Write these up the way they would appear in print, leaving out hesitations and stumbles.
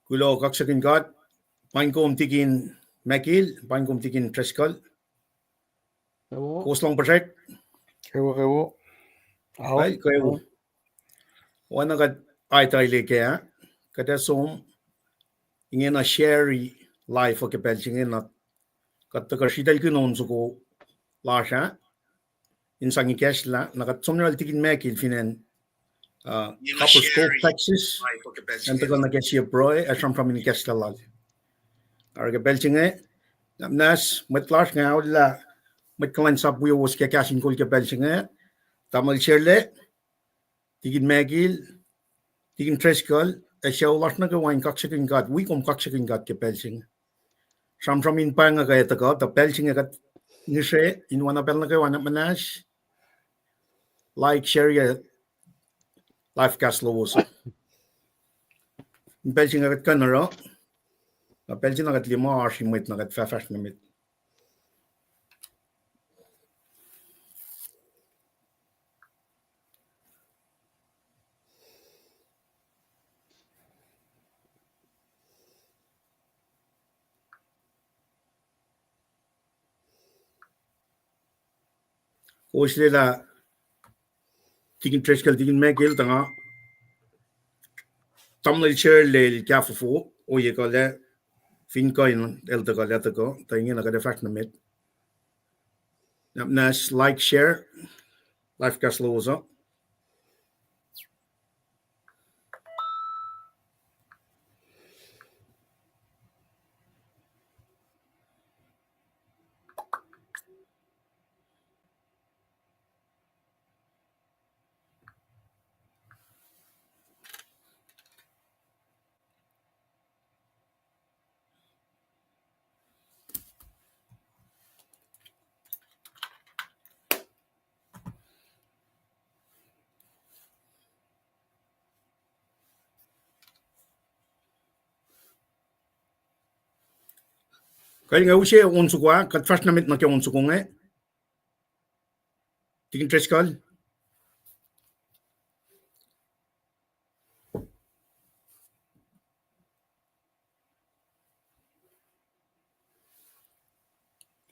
Kulo kaksakin God, Paing tikin mekil, Paing tikin treskal. Koslong project. Kewo. Ay, kewo. Oana kat ay likiyac. Kada som inge na share life of Belgium na kat takarsidal kinon suko lasha. Insang ikesla nakat somnal tikin mekil finen copper scope Texas. And tagal na kesiya Prue asam from ikesla lal. Arga Belgium nas matlash nga wala kulacnsap wiowos KahsInKol Belgium tamal shirle tikin mekil tikin treskal asya wolacna gawain kaksakin God wikom kaksakin God Belgium. Sam from in Paing kaya tako ta Belgium kat nise in wana pel na gawan manas like share your life gas lowos. In Belgium kat kanaro na Belgium kat lima arshimit na kat fafash namit. Kosrae la tikin treskal tikin mekil tanga tamlal share le kafufo o ye kale fin coin el tako le tako ta inge na kat fafash namit. Nas like share life gas lowos. Kaya nga usye unsukwa kat fafash namit na kya unsukong tikin treskal.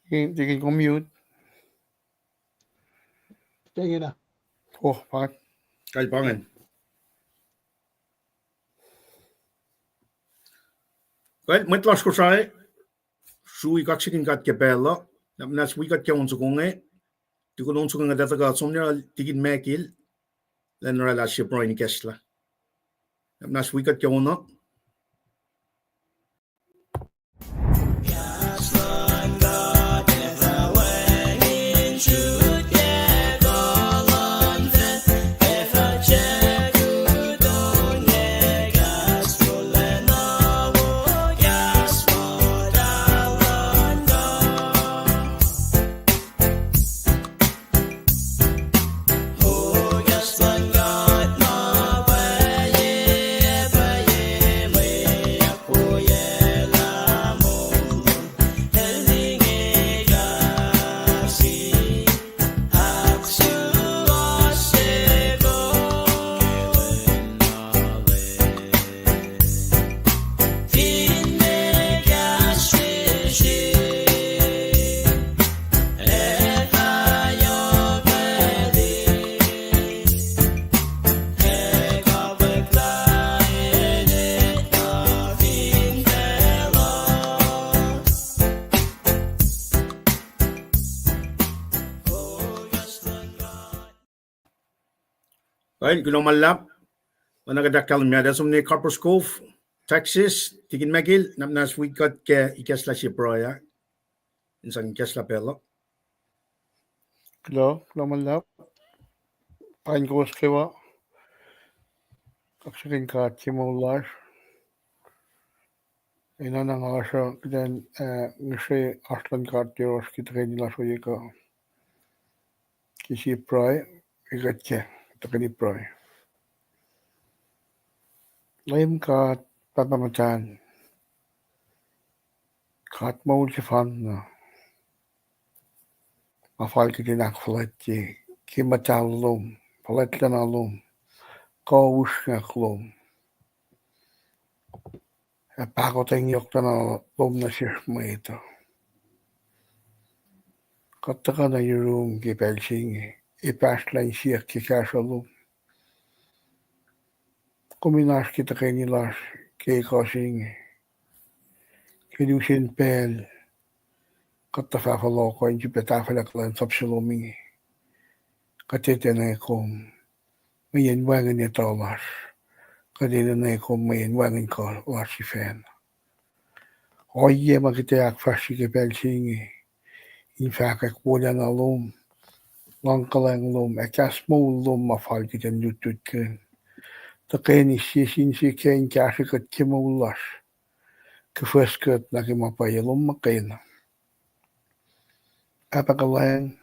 Tikin ko mute. Tingin na. Oh, bakit? Kaya pangan. Kaya matlash Kosrae Srui kaksakin God bella. Nas we got kya unsukong tuku unsukong data ka somnya tikin mekil len rala siya Prue ni kesla. Nas we got kya una. Kaya kuno malap managadak niya da somne copper scope Texas tikin mekil nas we got ke ikesla siya Prue insang ikesla pelo. Hello, malap. Paing ko kewa. Kaksakin ka timollar. Ina nang asya kitan nise aslan ka tiros kitren la soye ka. Kisi Prue igatke takani Prue. LEUM God papamatan. Kat maul sifan na. Mafal kitinak falati kimatal LEUM. Falatlan LEUM. Kawus nga LEUM. pakoteng yok na lom na siya mo ito. Kataka na yung kipelsing ipaslan siya kikasalom. Kuminas kita kay nilas kay kasing kidusin pel katafafalo ko yung petafalaklan sapsiloming katitene kom mayen wangan ni tolas katitene kom mayen wangan ko lasifen. Oye makiteyac fasi kipelsing infaka kuya na lom langkalang lom ekas mo lom mafal kita nutut ken. Takeni sisin si ken kasikat kimulas kefesket na kimapayalom makena. Apakalang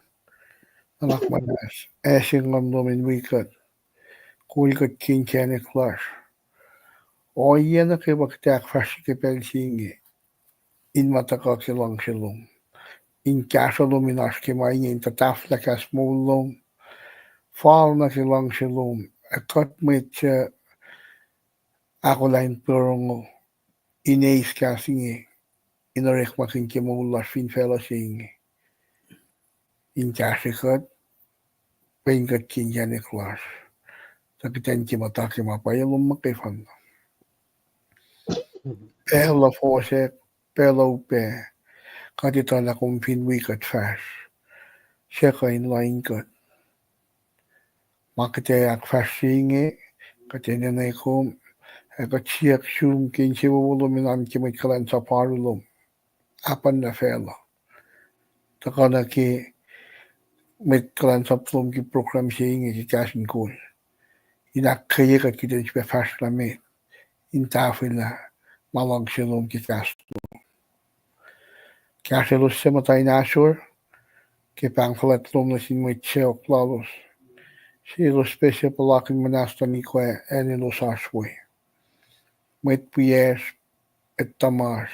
anak manas esing lom wikat kulkat kin kene klas. Oye na kibakteak fasi kipelsing in mataka kilang silom. In kasalom in askimain in tataflakas mo lom fall na kilang silom akat met akollah purong ineis kasing in orek makin kimulas fin fela sing in kasikat Paing kat kin kene klas. Takitan kimataki mapayalom makifan. Pela fosek pela upe katitan akong pinwikat fas. Siyaka in lain kat. Akketeyac fashinge katinanay kom katsiyak shum kin siwulom inam kimit kulacnsap parulom apan na fela takana ki mit kulacnsap lom ki program singe ki KahsInKol inakketeyac at kita siya fast na mit intafila malang silom ki elos siya matay nasur ki pangfalat lom na sinwit siya o lalos Silo specie palakin manasta nuke elos Srui. Mwet EPS et tamas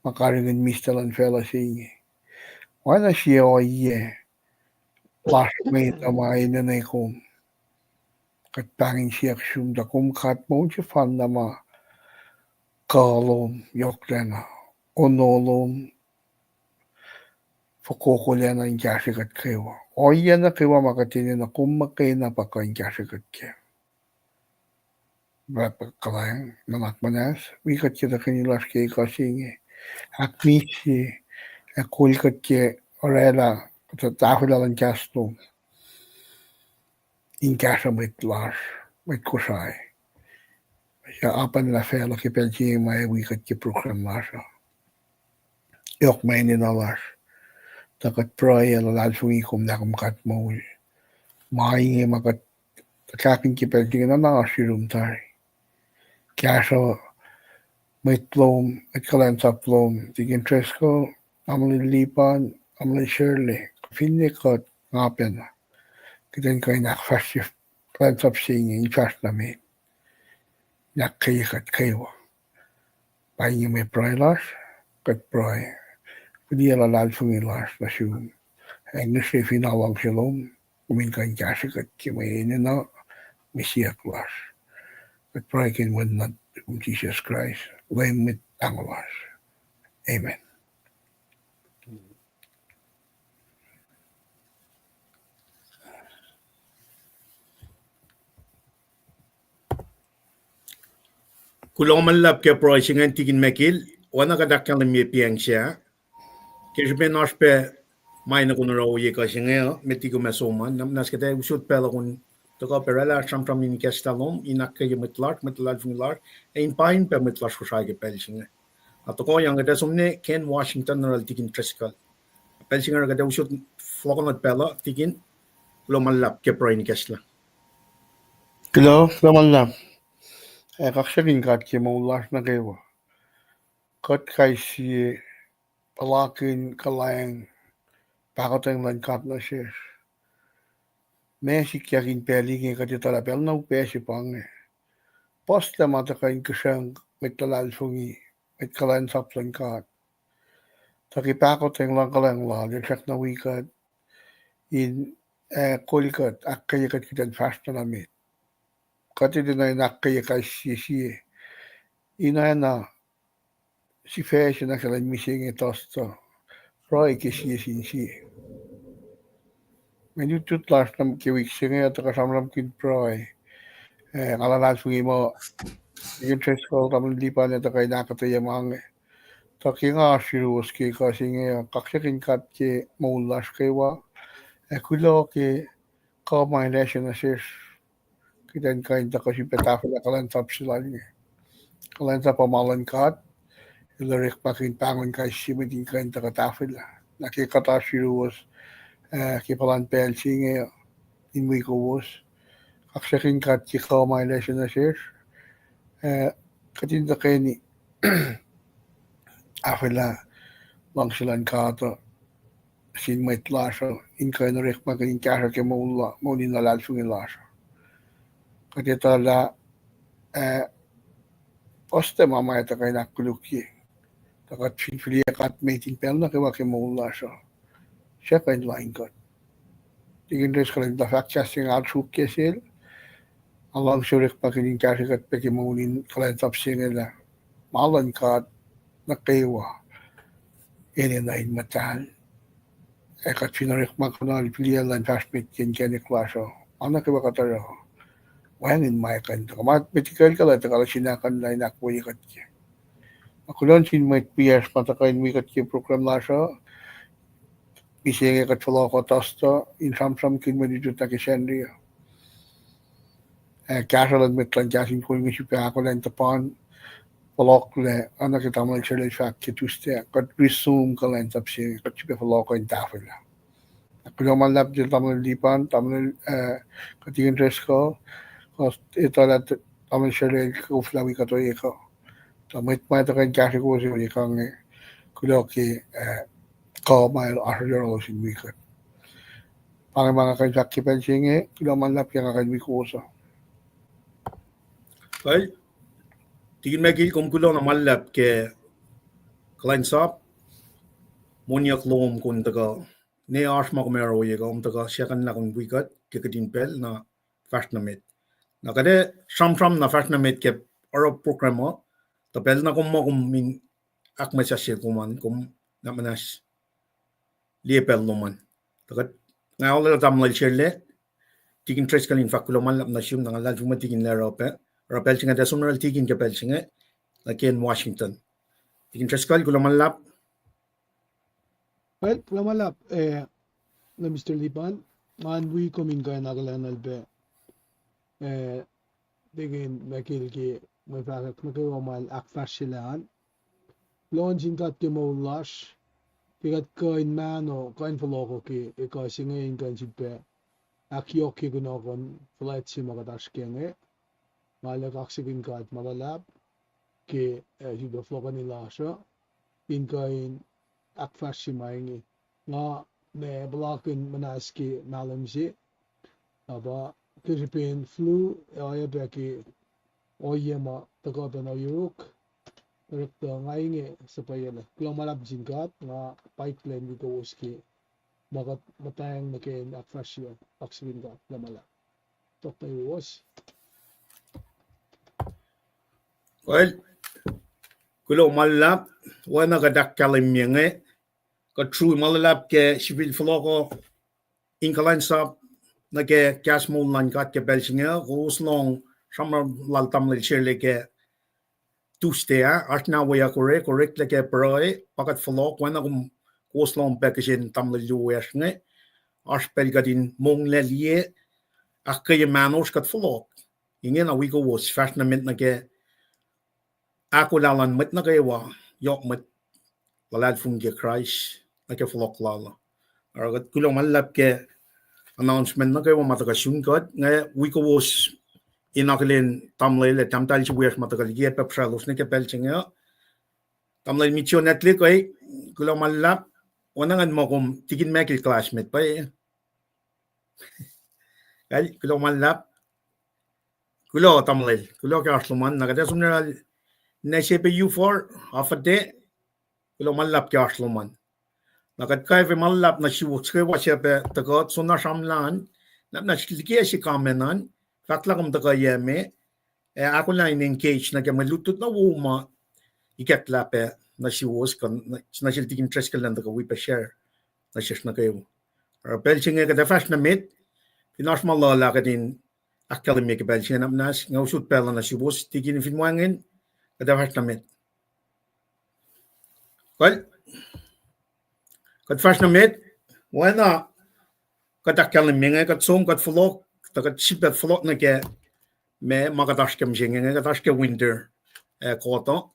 makaringen mistalan fela singe. Wana siya o iye plasmate ama inanay kom kat pangin siya ksum da kom kat mo siya fan na ma kalom yoklena onolom fakokolena in kasikat kewa. O iye na kewa makatinin na kumakay na paka in kasikat kewa. Kalang nanak manas wikat kita kanilas kay kasing akmisi kulkat ke orela tahudalan kasto in kasa mit Kosrae. Siya apan na fela ki pensi may wikat ki program lasa. Yok may ninalas. Takat Prue lalalsungi kum na kumkat mo. Mahingi makat kaksakin ki pensi na nakasirum tari. Kasa met lom, met kulacnsap lom, tigin tresko, amlin lipan, amlin Shirley, finnikat ngapen. Kitan ko nakfasif kulacnsap singe in fast na mit. Nakkayakat kayo. Paing may Prue las, kat Prue. Pwede lalalsungi las na siyum. English ay finawang silom, kuminkan kasikat kimayin na misiyak las. Kat Prue kin wadnat Jesus Christ. LEUM mit akollah. Amen. Kulong malap ke Prue singan tigin mekil wana kadakkan lemye piang siya. Kisbe naspe may na kuno raw ye kasinga metigo masoman nas kete usut pela kun toka perela sam in kestalom inakke mitlar funilar in Paing pe mitlar Kosrae ke pelsinga. Atoko yang ada somne Ken Washington ral tigin treskal. Pelsinga kada usut flokonat pela tigin kulong malap ke Prue ni kesla. Kilo, naman lang. Kaksakin kat kimulas na kayo. Kat kay si palakin kalang pakoteng langkat na siya. Mesik yakin peling katitala pel na upe si Paing. Posta mata kain kusang mit lalalsungi, mit kulacnsap langkat. Taki pakoteng lang kalang la, direct na wikat in kulikat akketeyac kitan fast na mit. Kati din ay nakketeyac siya. Ina na sifac na kalan missing tosto Prue kisi Medyo last nam kiwik singe at kasamram kin Prue ngalalas mo yung tres ko tamang lipan at kay nakatayac mange takinga Srui ki kasi kaksakin ki maulas kewa kulo ki combination assist kita kain kasi petafel kulacnsap silani kulacnsap pamalan kat ilorek pakin pangon kay sibitin kain takatafel nakikata Srui kipalan pacl singe in wiowos kaksakin ki combination assist katinda kay afela bangsilan kato sin mwet laso in kain orek pakin kasa ke maulin nalal sungin laso katita la poste mama ita kay nakuluki takat finfilia kat mating pel na kewa ke maula so siya kain line kat tigin res kalang da fact checking out suk kesil along surek pakin kasi kat peke maulin kulacnsap singe malan kat na kewa ini na in mataal kat finarek makunal filia lan fastmate ken klaso ana kewa kataro wangin may kan kamat medical kala takala sinakan lain akwe kat ki akollah sin may PS patakain mi kat ki program laso bisenge kat follow ko tosto in sam kin medyo takisendri kasalan met KahsInKol mi sipa akollah tapan polok le ana kita mal chele fact ki tuste kat resume kulacnsap si kat sipa follow ko in tafel akollah malap jil tamal lipan tamal katingin tres ko ito na taman siya rin kuflawi katoy ko. Tamit may ito kayong kasi ko siya kang kuloki ko may asajaro sin wikat. Pang mga kayong sakipan singe, kilaman lap yung kayong wikusa. Well, tigin megil kumkulo na malap ke kulacnsap monyak lom kun taga ne ash makumero yega taga siya kan na kung wikat kikatin pel na fast na met. Nakade sam na fast na met ke oro programo tapel na kum min akma sa kuman kum na manas liepel loman takat nga ola tamlal chelle tigin tres kalin faclu man na shum na lal fuma tigin la ropel singa da sunral tigin ke pel singa like in Washington tigin tres kal kulaman lap well kulamalap na Mr. Lipan man we coming kay nagalanal be digin makil ki may fakat makiwamal akfashilan launching kat ki maulash kikat kain mano kain foloko ki kasi ngayon kan sipe akketeyac ki gunakon flight si makatash kenge malak kaksakin kat malalap ki sibe flokan nila siya in kain akfashi maingi nga ne balakin manas ki malamsi aba Philippine flu ay beki oyema tagoba na yuruk rekta ngainge sa payela kung malab jingat nga pipeline dito uski bagat matayang nakin akfasyo akswin gat lamala tok tayo was well kulo malap wana gadak kalim yenge ka Prue malap ke civil floko in kulacnsap na ke kas mulan kat ke belsinga roslong samar laltam le chele ke tuste asna waya korek le ke Prue pakat flok wana kum roslong peksin tam le luesnge aspel gadin mong le lie akke manos kat flok ingen a wigo was fashionament na ke akollah met na ke wa yok met lalad funge Christ na ke flok lala aragat kulong malap ke announcement na kayo matakasyun kat nga wiowos inakalin tamlay le tamtal si wiyas matakaligya pepsalos na kapelching nga tamlay mityo netlik ay kulang malap wanangan mo kung tigin mekil classmate pa kaya kulang malap kulo tamlay kulo kaya asluman nakadasum na nasipe U4 afade kulang malap kaya asluman nakadkay ve malap na siwot kaya siya tagot so na samlan na likiyac si kamenan fakla kum taka yeme ako na in-engage na kaya malutut na wuma ikat lape na si wos kan na sil tikin tres kalan ka wipa share na siya na kayo belching ka da fast na mit pinas malala ka din academy ka belching na nas ngausut pela na si wos tikin finwangin ka da fast na mit well kat fast na mit wana kat academy nga kat som kat flok kat sipet flok na ke me magadash kem jinge nga dash ke winter koto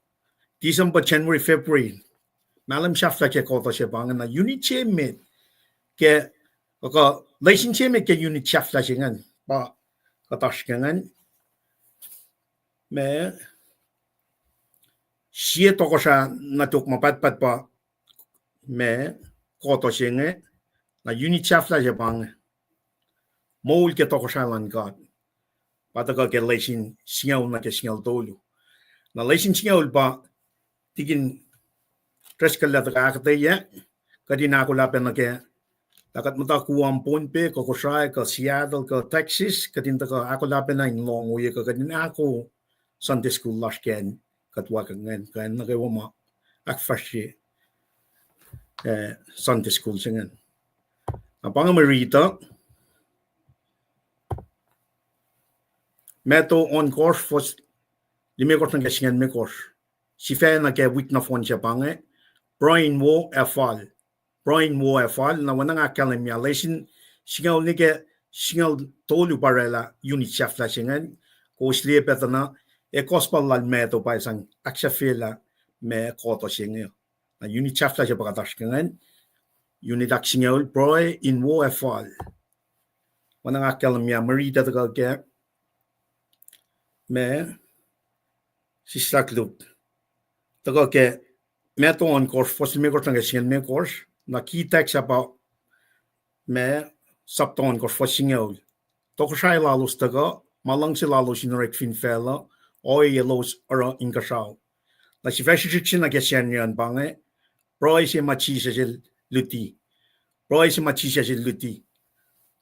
December, January, February. Malam shafla ke kota she bang na unit che me ke ka leisin che me ke unit shafla jingan ba ka tash kengan me sie tokosha na tok mapat pat ba me kota shinge na unit shafla je bang mol ke tokosha lan god ba ta ka ke leisin singaw na ke singaw dolu na leisin singaw ba tigin tres kala ta akketeyac kadin akollah na ke takat mata kuam pon pe Kosrae ka Seattle ka Texas kadin ta akollah na in long uye ka kadin ako Sunday school last ken katwa kan na ke wama akfashi Sunday school singen apang marita meto on course for lime ko tang singen me course sifac na ke week na phone siya pange Brian wo afal na wanang academy lesin singaw ni ke singaw tolu parela unit chef la singan ko slie petana e kospal lal meto pa isang aksafela me koto singaw na unit chef la siya pagatash kangan unit ak singaw Prue in wo afal wanang academy marita ta ke me faclu ta ke meto on course for me ko tang singan me course na keytac about me sapton ko fosingol Tokosrai lalos taga malang si lalos in orek fin fela o elos or inge na si fashion na kesyan yan bange Prue si machi sa luti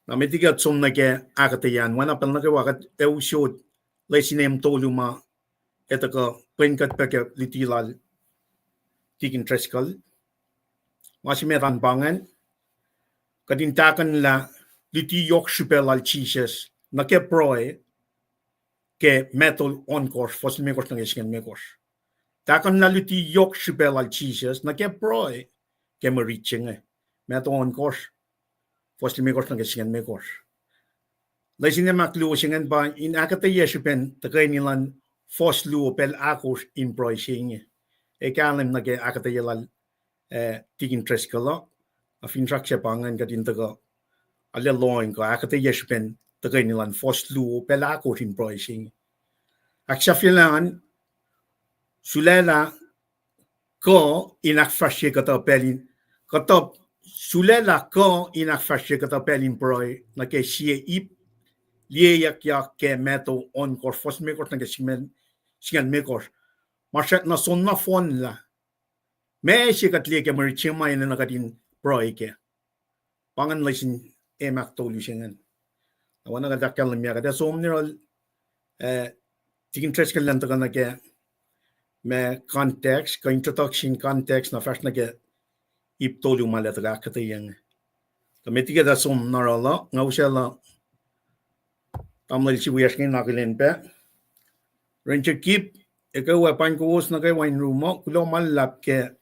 na metigat som na ke akketeyac wana pel na ke wakat eusod lesinem toluma etaka penkat peke luti lal tikin treskal Masimeran bangan kadintakan la likiyac super al cheeses na ke Prue ke metal on course fos me course ng isken me course takan la likiyac super al cheeses na ke Prue ke mariching metal on course fos me course ng isken me course lesin na faclu singen ba in akketeyac pen takay nilan fos lu pel akos in Prue sing e kanem na ke akketeyac tigin treskala afin rakse pangan kadin taga alle loin ko akketeyac pen takay nilan fos lu pel akos in Prue sing aksafilan sulela ko inakfashe kata pelin kata sulela ko inakfashe kata pelin Prue na ke sie ip likiyac ke meto on course fos me course na ke singan me course marsat na son na phone la me si katli ke marichima ina nakadin Prue ke pangan lesin emak tolu singan awana ka dakal mi ka so omnirol tikin tres ka lan na ke me context ka introduction context na first na ke ip tolu malet ka akketeyac ka metiga da som narala ngausela tamlel si wiyaskin nakilen pe renche kip ikaw pan ko na kay wine room mo kulo malap ke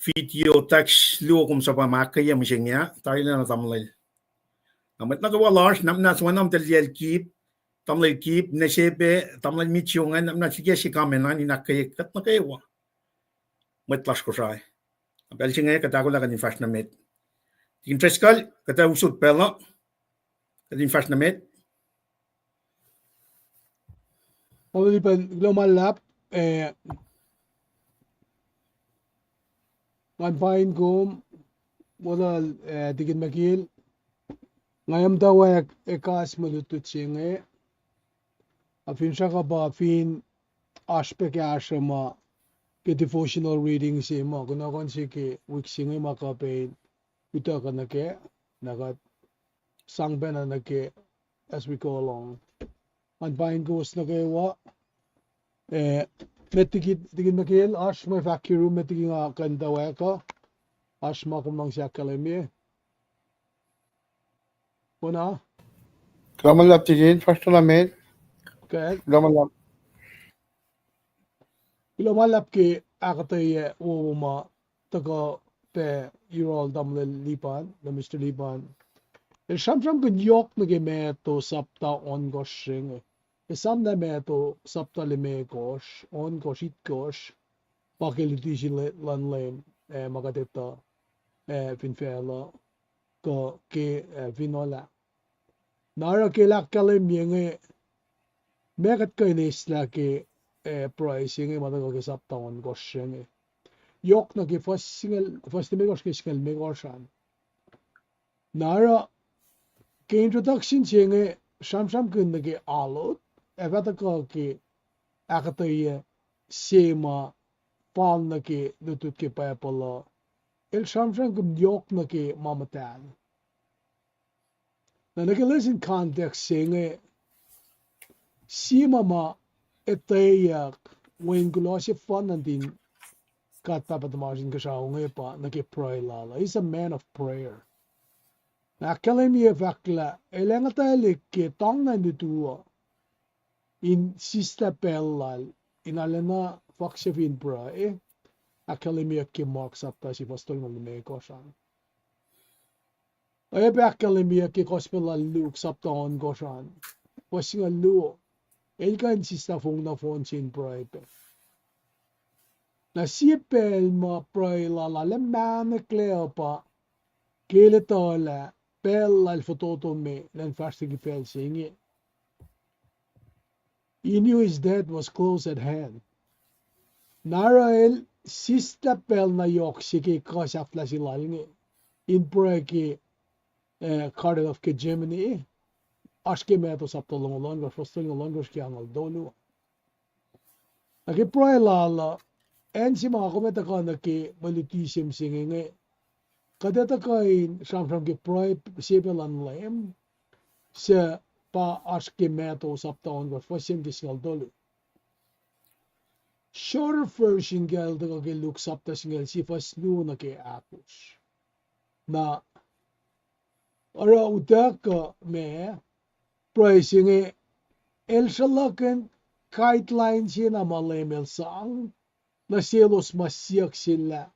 video tax luo kum sa pamakaya mo siya tayo na tamlel amat na kawalas namnas wanam tel kip tamlel kip na sebe tamlel mityongan namnas sige si kamenan inakay kat na kayo metlas ko say abel singa katakula kan fast na met interest kal kata usod pela kadin fast na met Only global lap ngan pain gum wala digin magil ngayam mutawaek ekas malutut singe afin siya ka ba fin aspect asama ke devotional reading si mo kuno kon si ke week singe makapain ito ka na ke nagat sang ben na ke as we go along ngan pain gum na ke wa Metigin makil ash may vacuum metigin kandaweka ash makumang siya kalemi. Una, Glamalap tigin, first namin. kaya Glamalap. ilomalap ki akketeyac uma taga pe Eurol damle lipan na Mr. Lipan. Samsam kun yok nage me to sapta on goshing. Sam na me to sapta lime gosh on goshit gosh. Pakiliti lan lem magateta finfela ko ke vinola. Nara ke lakkalem yenge megat kainis la ke pricing matago ke sapta on goshing. Yok na ke first me gosh ke single me goshan. Nara ke introduction chenge samsam kun nage alot evata ko ke akketeyac sema pal na ke nutut ke pacl el samsam kun yok na ke mamatan. Na nag-listen context singe sema ma eteyac when gulosi fun din kat papatamajin ka siya pa nag-pray lala. He's a man of prayer. Na akademia fakla elenga talik ke tong na nutua in sista pellal in alena faksevin Prue akademia ke marks up ta si pastol ng me kosan. Ay be akademia ke gospel luk sapton kosan. Wasinga luo elkan sista fong na fon sin Prue pe. Na sipel ma Prue la lemman clear pa kele tola pel al fototo me len fasting fel singe. He knew his death was close at hand. Narael sista pel na yok sike kasafla silalnge in Prue ke Cardiff ke Germany aske me to saptolong longos fostolong longos ke angal dolu. Ake Prue lala ensi mga kometa ka na ke malitisim singe kadeta kain samsam ke Prue sipelan lem se pa aske me to saptolong longos fosim ke singal dolu. Shorter version gel daga ke look sapta singal sifas nu na ke akos. Na ara utaka me pricing el shalakan guidelines yun na malemel sang na selos masiyak sila.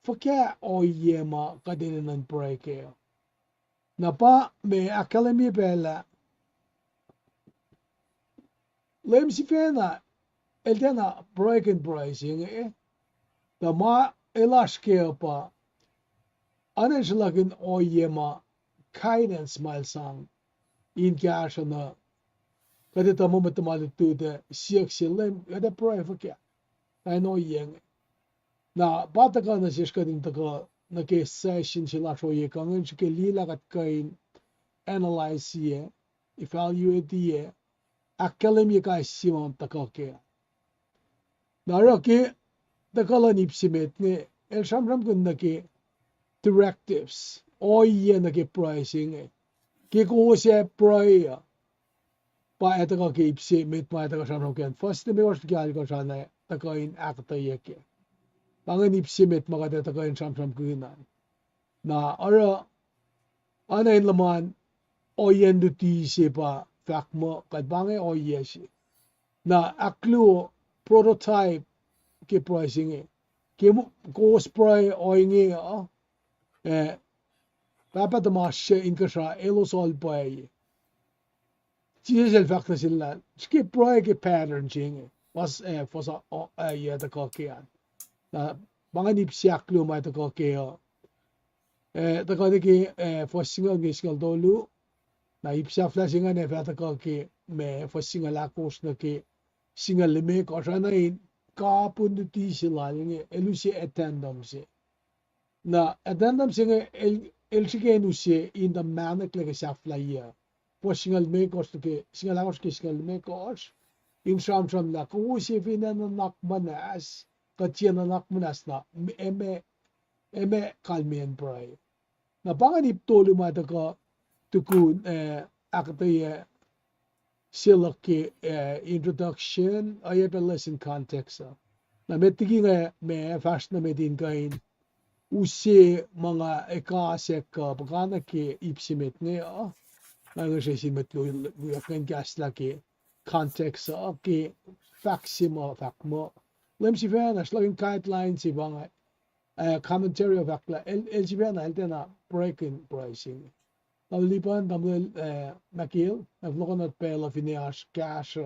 Faka oyema kadininan prike. Na pa me akademi pela lem si fena el dena breaking pricing na ma elaske pa anan shalakan oyema guidance mal sang in cash na kadita mo matamalitu de siyak silem kada Prue faka I know yeng na bata ka na siya kading taka na ke session sila so ye kangen ke lila kat kain analyze ye evaluate ye akademi ka simam taka ke na ra ke takala nipsimet ne el samram kun na ke directives o ye na ke pricing ke ko se Prue pa etaka ke ipsi met pa etaka samram ken first me was gyal ko sana takain akketeyac ke pangan ipsi met makata takain samsam kunan na ara anain laman oyen duti se pa fakmo kat bange oyesi na aklu prototype ke pricing ke ko spray oinge papa de mashe inkasha elos all boy Chisel fakta sila skip Prue ke pattern jinge was fosa ya ta kokian na banganip siaklu ma ta kokeo ta kodiki for single dolu na ipsa flashing ne fa ta koki me for single akos na ke single lime ko sana in ka punduti sila nge elusi attendum se na addendum singe el shikenu se in the manic like a safla po singal mekos ke singal akos ke singal mekos in samsam na ko si fina na nakmanas katya na nakmanas na eme kalmien Prue na panganip tolo mata ka tuku akketeyac sila ki introduction ay lesson context na metigi nga me fast na medin kain usi mga ekasek bagana ki ipsimet nga nga simet lo kan gas laki context ki faximo fakmo lem si vana slagin guidelines si banga commentary of akla el si vana eltena breaking pricing Taulipan tamil nakil navlokonat pela finias cash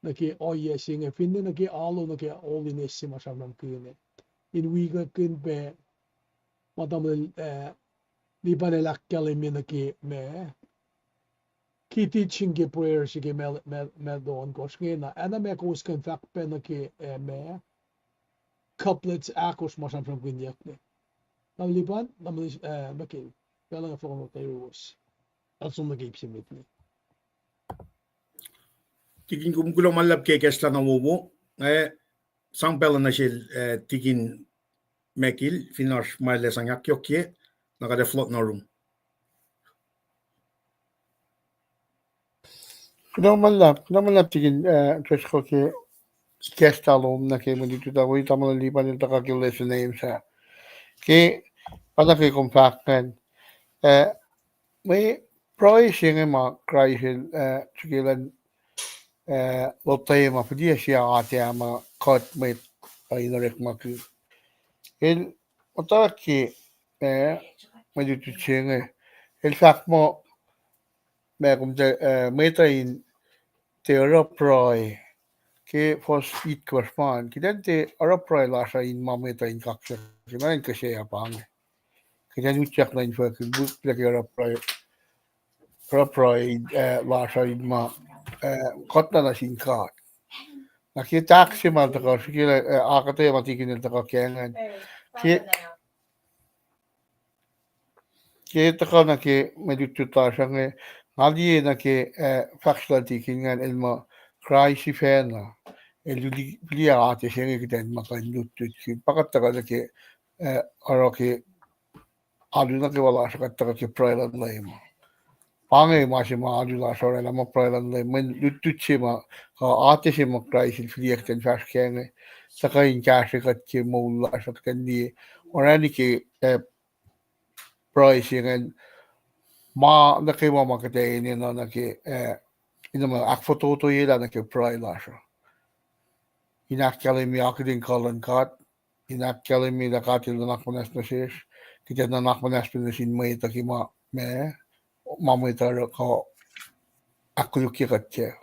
naki oye singe finne naki alo naki olinisima shamam kine in wiga kin be matamil lipan elakkel mi naki me ki teaching ki prayer sige mel don koske na ana me kos kan fak pe naki me couplets akos masam from kinyakne taulipan tamil makil pela nga flokonat lowos also nag-iipsimit ni. Tigin kumkulo malap ke kesla na wubu. Sang pela na sil tigin mekil finas maile sang yakyokye nakade flot na room. Namalap tigin Kosrae ke kestalom na ke mandi tuta woi tamal lipan yung calculation name sa ke pada ke compactan may Prue singe ma crisis chikilan lotay ma pwede siya ate ama cut may inorek ma ki el otak ki may dito singe el fact mo may kumte may tayin teora Prue ke fos it korresponde kita te ora Prue la sa in ma may tayin kaksakin na kasi apang kita nukewa na info ke book lagi ora Prue la sa in ma kotna na sin kat nakita si mal tako sige akketeyac matikin tako kengan ke tako na ke medututa sange ngali na ke faclu tikingan elmo cry si fena likiyac singe kita makan nutut pakat tako na ke orek adu na ke wala sa tako ke Prue la lema Paing masih ma adu la sore la mo Prue la lema nutut si ma ate si ma cry si likiyac ten fast kenge saka in kaksakin ke mo la sa kandi orani ke Prue singe ma nukewa makate ini no nake ina ma akfoto to yela nake Prue la sa inakkele mi KahsInKol an kat inakkele mi da katil na nakmanas na sis kita na nakmanas na sin may takima me mamaitar ko akketeyac ke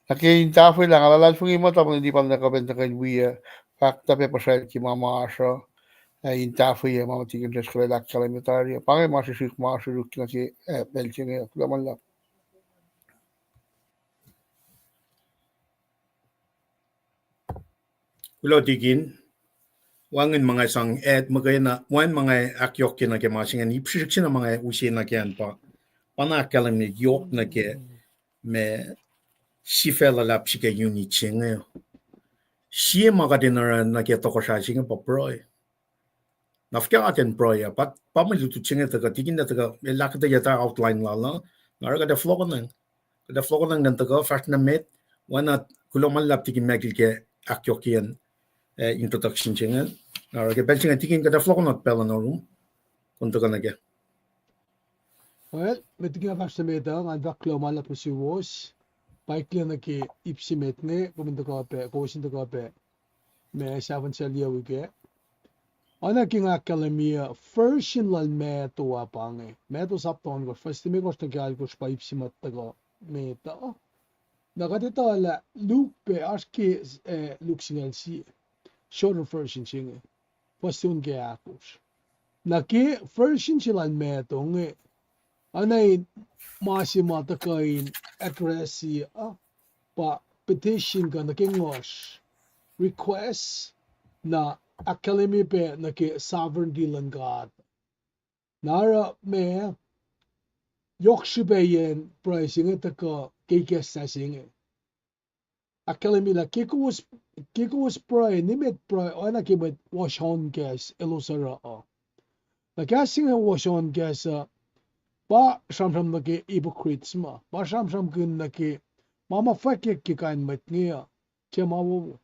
nake intafu lang alalal fungi mo tapos hindi pa nakabenta kay wiya fakta pe pasal ki mama asa intafu ye mama tigin sa eskwela elementarya Paing masisik masiruk na ki belchinge laman lang Kulo tigin wangin mga sang magay na wan mga akyokye na ke masingan ipsik na mga usi na ke pa panakalam ni yok na ke me sifela lap sike unit chinge sie magadinara na ke Tokosrai singe pa Prue nafka aten Prue pat pamalutu chinge taka tigin na taka lakata yata outline lala naraga de flogonan kada flogonan nan taka fast na met wana kulo malap tigin megil ke akyokyen introduction chinge naraga belchinga tigin kada flogonat pela na room kunto ka nage Well, metiging fast na metang ang baklo malap si wiowos paikli na ki ipsimet ne kuminto ka pe kusinto ka pe me savan sa liawige ana king akademia first in lal me to apange me to sapton ko first me ko sta gal ko spa ipsimat tago me ta nakatita la lupe aski luxingal si short version singe postun ke akos naki version silan me to nge anay masima takain accuracy pa petition ka nakingos request na academy pe naki sovereignty LEUM GOD nara me yokshibeyen pricing ito ka kikes na singe academy la kikuwas Prue nimit Prue o nakimit wash on gas elosara nakasing wash on gas ba sham na ke hypocrites ma ba sham kun na ke mama fake ke kain met ngia che ma wo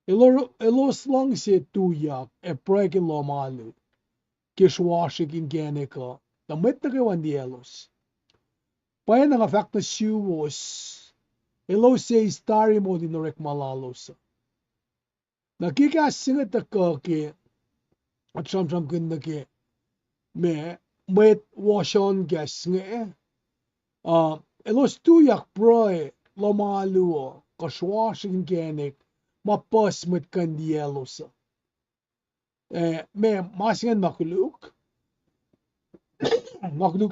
elos lungse tuyak e preke lo malu ke shwashik in geneka da met na ke wan di elos pa nga fact na wiowos elos se stari mo din orek malalos nakikasingat ta ka ke at sham kun na ke me mwet washon gas nge elos tuyak Prue lo maluo ka shwashing genek ma pas met kan dielos me masingen makluk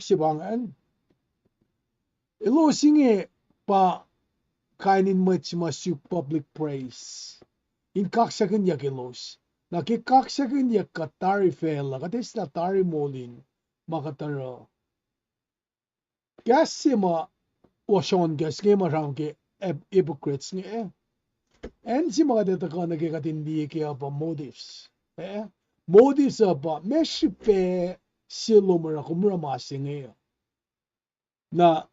si bangan elos inge pa kainin met ma su public praise in kaksakin yak elos na ke kaksakin yak katari fela kates na tari molin makataro gas si ma washon gas ke ma rang ke hypocrites nge en si mga dito ka nagkakatindi kaya pa motives. Motives pa, meshi pe silo mara kumura masing na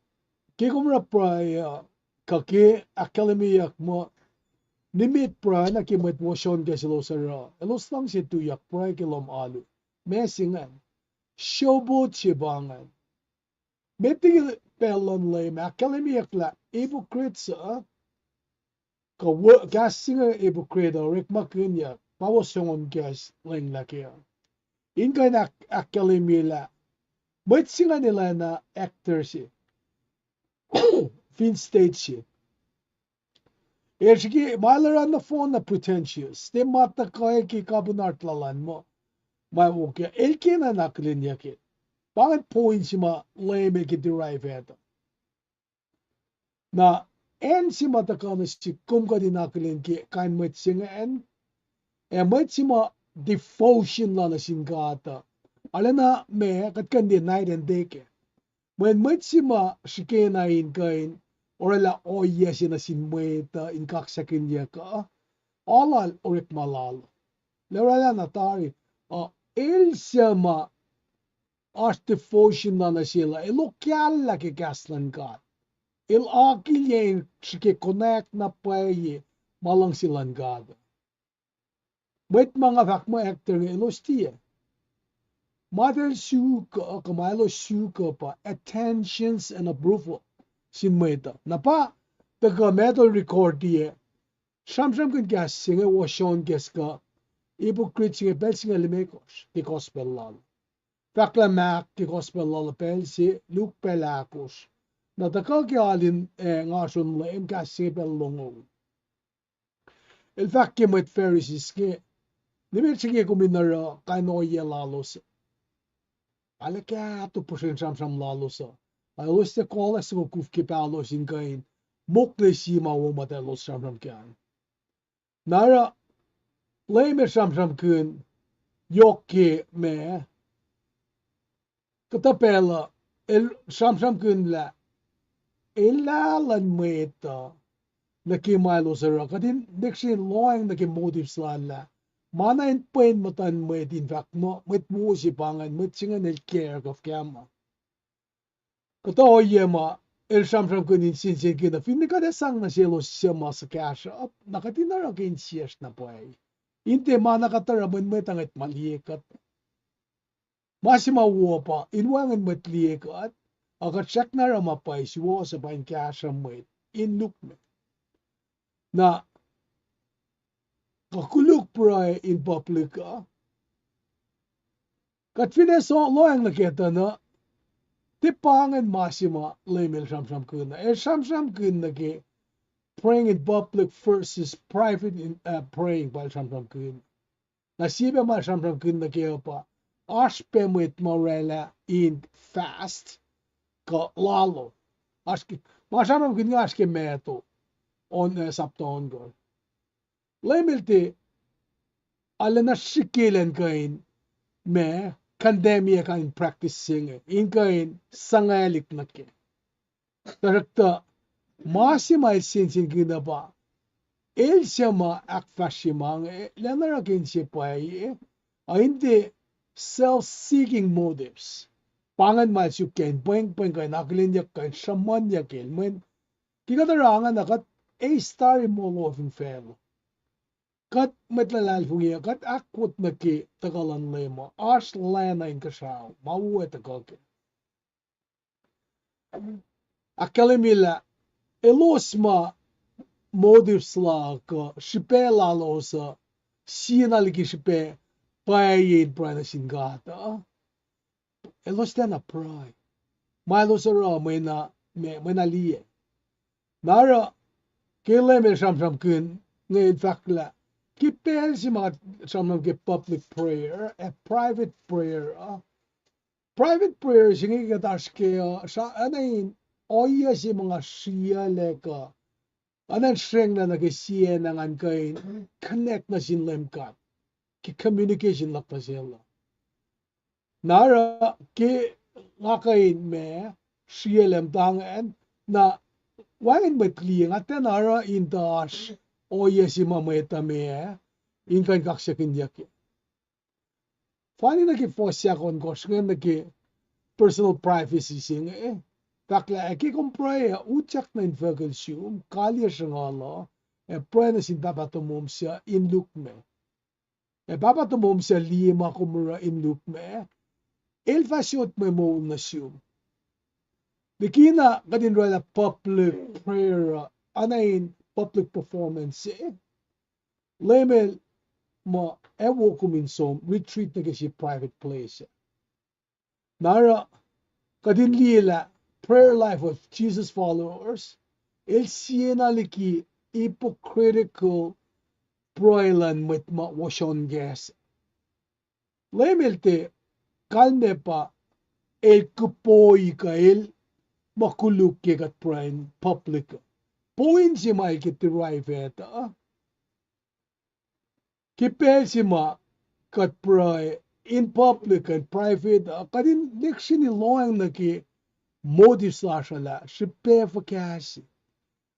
ke kumura pra kake akketeyac mo nimit pra na kimet motion ke silo sara. Elos lang si tuyak pra kilom alu. Mesingan. Showboat si bangan. Metigil pelon lay akketeyac la hypocrites ka gas singa hypocrite orek makunya pawo songon gas leng lakia inga na akketeyac but singa nila na actor si fin stage si ershiki malaran na phone na pretentious de mata kaya ki kabunart lalan mo ma okay elke na naklin yake pangat point si ma lame ki derive ito na en si mata kana si kumka dinaklin ki kain met singa en met si ma devotion la na singata alana me kat kan di night and day ke when met si ma shikena in kain orala oya si na sinweta in kaksakin ya ka alal orek malal lorala natari el sama as devotion la na sila elo kyalla ke gaslan ka il akilyen shike connect na paye malang silan gada met mga fakmo actor ng elostia mother suka kamalo suka pa attentions and approval sin meta na pa taga metal record die sham kun gas singa washon gas ka hypocrite singa bel singa limekos di gospel lal fakla mak di gospel lal pel si luk pelakos na taka alin ngason la em gas singa pel longo el fakke met pharisees ke nimir sige kuminara kanoye lalos alaka to pushin sam lalos I always te kola sa kuf ke palos in kain mokle si ma wo matalos sam kan nara leme sam kun yoke me katapela el sam kun la elalan meta na ki malos ra kadin dexin loing na ki motives la mana en pen matan met in fact mo met mo si pangan met singa nel care of kama kato yema el sam kun in sin kina fin ka de sang na selo sema sa cash up nakatina ra kin sias na poy inte mana katara ben met anget maliekat masima wo pa inwangan met liekat aga check na ra mapay si wo sa bain cash met in look me na kakuluk Prue in public kat fine so loang na keta na tipangan masima lemel sam kun na sam kun na ke praying in public versus private in praying by sam kun na sibe ma sam kun na ke pa aspe mit morela in fast ka lalo aski ma sam kun nga aski meto on sapton go lemelte alana shikilen kain me kandemia kain practicing in kain sangalik nake tarakta masima sin gina ba el sema akfashimang lenara kin sipai ainte self-seeking motives pangan mal su ken poing kai naklin ya kai shaman ya kel men kikadarangan na kat a star mo loving fel kat metlalal fungia kat akut na ki tagalan lema ash lana in kashaw mawu etagake akalemila elos ma modivsla ka shipe lalosa sina liki shipe payin prana singata elos tena pray malosara mena liye nara kele me sham kun ngayon fakla kipel si mga sham ke public prayer a private prayer private prayer singi katash ke sa anayin oya si mga siya leka anan shreng na nagisiya na ngan kain connect na sin lemkat ki communication lak pa sila nara ki ngakain me siya lem tangan na wain betli ngate nara intash oya si mameta me inkan kaksakin yake fani na ki fosya kon kosngen na ki personal privacy sing fakla ki kompray uchak na infagelsum kalya shangala prena sin babatomom siya inlook me babatomom siya lima kumura inlook me elfasiot me mo nasum Bikina kadin rola public prayer anain public performance lemel mo ewo kuminsom retreat na kasi private place nara kadin lila prayer life of Jesus followers el siena liki hypocritical broilan with ma washon gas lemel te kalme pa el kupoy ka el makuluk ke kat prain public point si ma ikit drive eta kipel si ma kat pray in public and private kadin leksyon ni loang na ki motive slasha la shipe for cash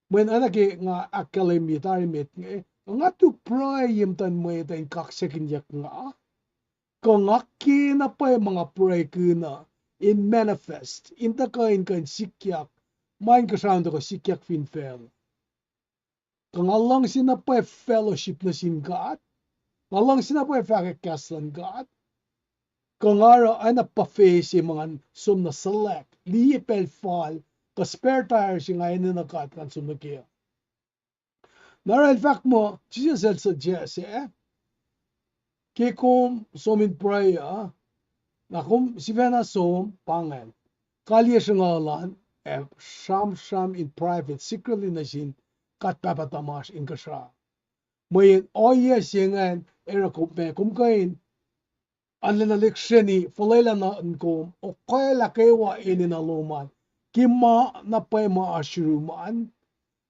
when anake nga academy tarimit nga tu pray yim tan mo tan kaksakin yak nga ko nga na pa mga pray kuna in manifest in the kind sikyak main ka sound ko sikyak fin fel kung alang sinapay fellowship na sin God alang sinapay fakakaslan God kung araw ay napaface yung mga sum na select liipel fall ka spare tire si ngayon na nakat kan sumakiya nara in fact mo Jesus said suggest kaya kung sumin pray na kung si Vena sum pangan kalye siya ngalan sham in private secretly na sin kat papatamas in Kosrae mayin oye singan era kumkain anla leksyeni falala na kom o kaya kewa ini na luman kima na pa maashuruman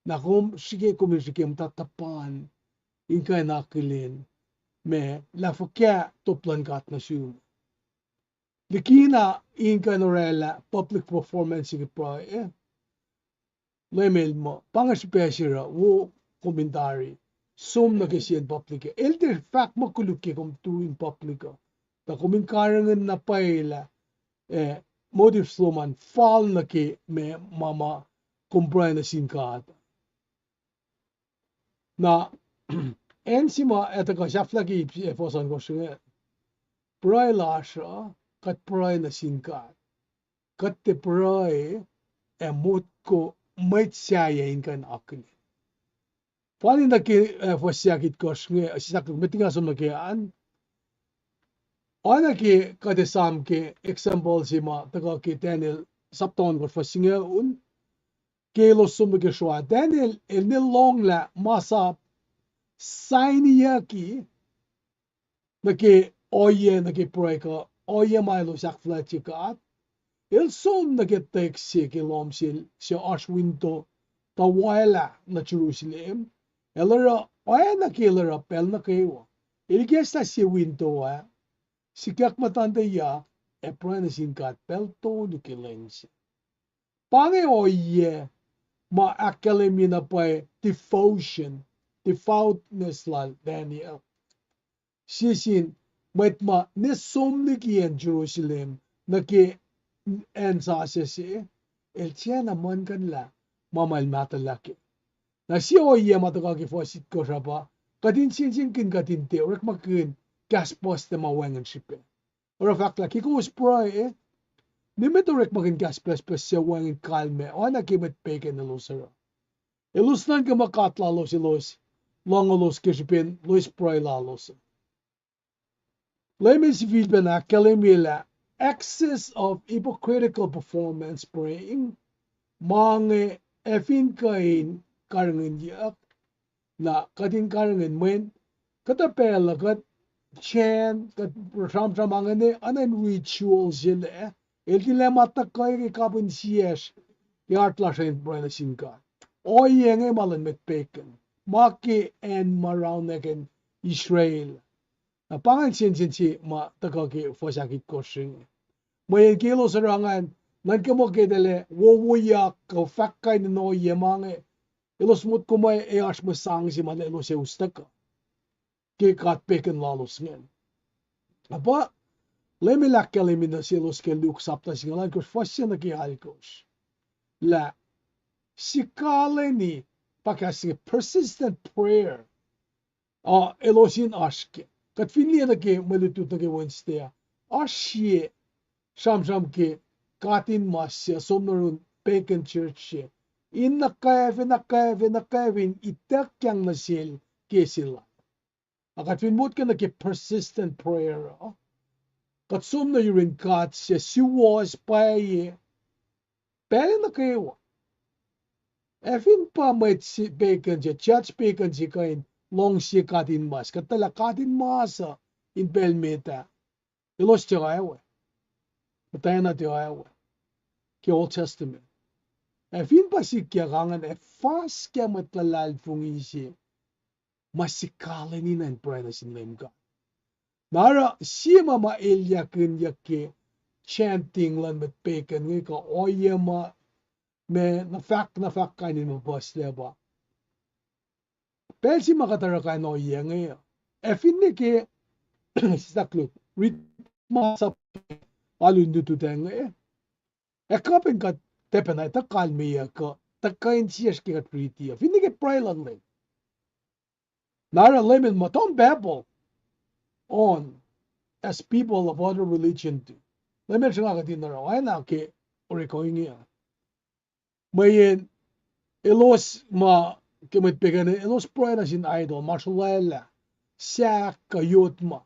na kum sige kumisikim tatapan inka nakilin me la fukya toplan kat na sum likina inka norela public performance sige pro lemel mo pangaspesira wo komentary sum na kisien public elder fact makuluki kum tu in public ta kumin karangan na paila motive sloman fall na ki me mama kumpray na sinkat na ensima eta ka shaflagi fosan ko shunga pray lasha kat pray na sinkat kat te pray mut ko mait siya inkan akni Pwede na ki fosiyakit ko shunga sisak metinga sumakian oana ki kadesam ki example si ma taga ki Daniel sapton ko fasinga kelo sumike shwa Daniel el long la masa sainiya ki na ki oye na ki proeka oye mailo sakfla chikat el som na ki teksi ki lomsil si ashwinto tawala na Jerusalem elera oya na ki elera pel na kewa ilgesta si winto sikak matanda ya prana sinkat pelto nukelense pange oye ma academy na pa devoutness lal Daniel sisin met ma nesom nikian Jerusalem na ki en sa se el tiana man kan la mamal mata laki na si o ye mata ka ki fo sit ko raba kadin sin kin kadin te orek makin gas post ma wangan shipe ora fak la ki ko spray nimit orek makin gas plus se wangan kalme oana ki met peke na losera elos nan ka makatla los elos longolos ke shipen los spray lalos Lemons feedback na kalimila excess of hypocritical performance praying mange efin kain karangan yak na kadin karangan men katapel kat chan kat ram ramangane anan rituals jile el dilema takai ke kapun sies yart la saint brother sinka o yenge malan met peken maki en maround Israel pangan sin ma taka ke fosa ki kosing may kilo serangan nan kemo ke dele wo ya ko fakkai no yemange elos mut ko may eas masang si man elos e ustaka ke kat peken lalos ngen apa lemila kelimina si elos ke luk sapta singalan ko fosa na ki alkos la sikaleni pakasi persistent prayer elosin aske kat finlia na ke malutu na ke Wednesday asye sham ke katin masya somnarun pagan church in na kevin itak yang nasil ke sila akat finmut ka na ke persistent prayer kat somna yurin kat siya siwas paye pele na kewa efin pa may pagan siya church pagan siya kain lungse katin mas katala katin masa in pelmeta elos tiyawe mataya na tiyawe ke Old Testament efin pa si kiyakangan fas kya matlalal fungisi masikalen ina in prana sin LEUM GOD nara sima ma elyakin yake chanting lan met peken ngi ka oyema me na fak kainin mo bas leba Pelsi makatara ka no yenge efin ne ke saklut ritma sa alundu tu tenge kapen ka tepenai ta kalmiya ka ta kain sias ke triti efin ne ke prailan le nara lemon maton babble on as people of other religion do lemon singa ka dinara ay na ke orekoingia mayen elos ma kemet pegane elos proena sin idol marshalla sak kayotma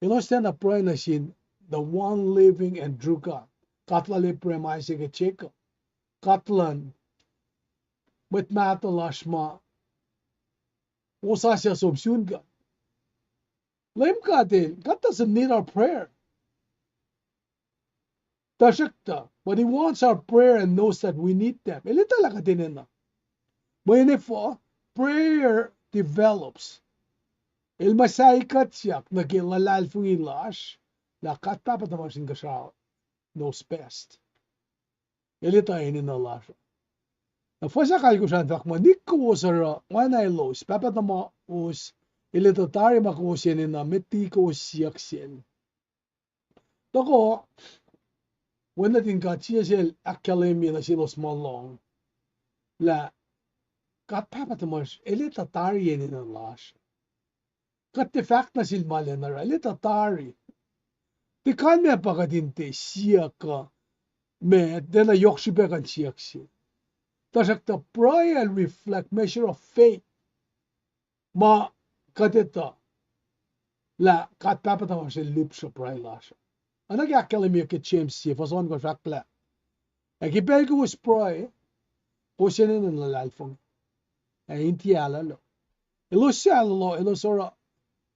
elos tena proena sin the one living and true God katlale premaise ke cheka katlan met matalashma osasya subsunga LEUM GOD God doesn't need our prayer tashakta but he wants our prayer and knows that we need them elita la katinena when if prayer develops el masaikat siyak nagilalal fungilash la katapatamasin kasha knows best elita inin Allah na fosa kalkusan fakma nikko sara mana elos papatama us elita tari makusin na metiko siyak sel toko when natin katsiyasel academia na silos malong la katapatamash elita tari inin Allah kat de fact na silmalen na elita tari di kan me pagadinte siyak me dena yokshibegan siyak si tasak the prayer reflect measure of faith ma kateta la katapatamash el lup sa prayer lasha anag academia ke James si fason ko fakla ekipel ko was prayer posenen en la alfong e inti alalo elosalo elosora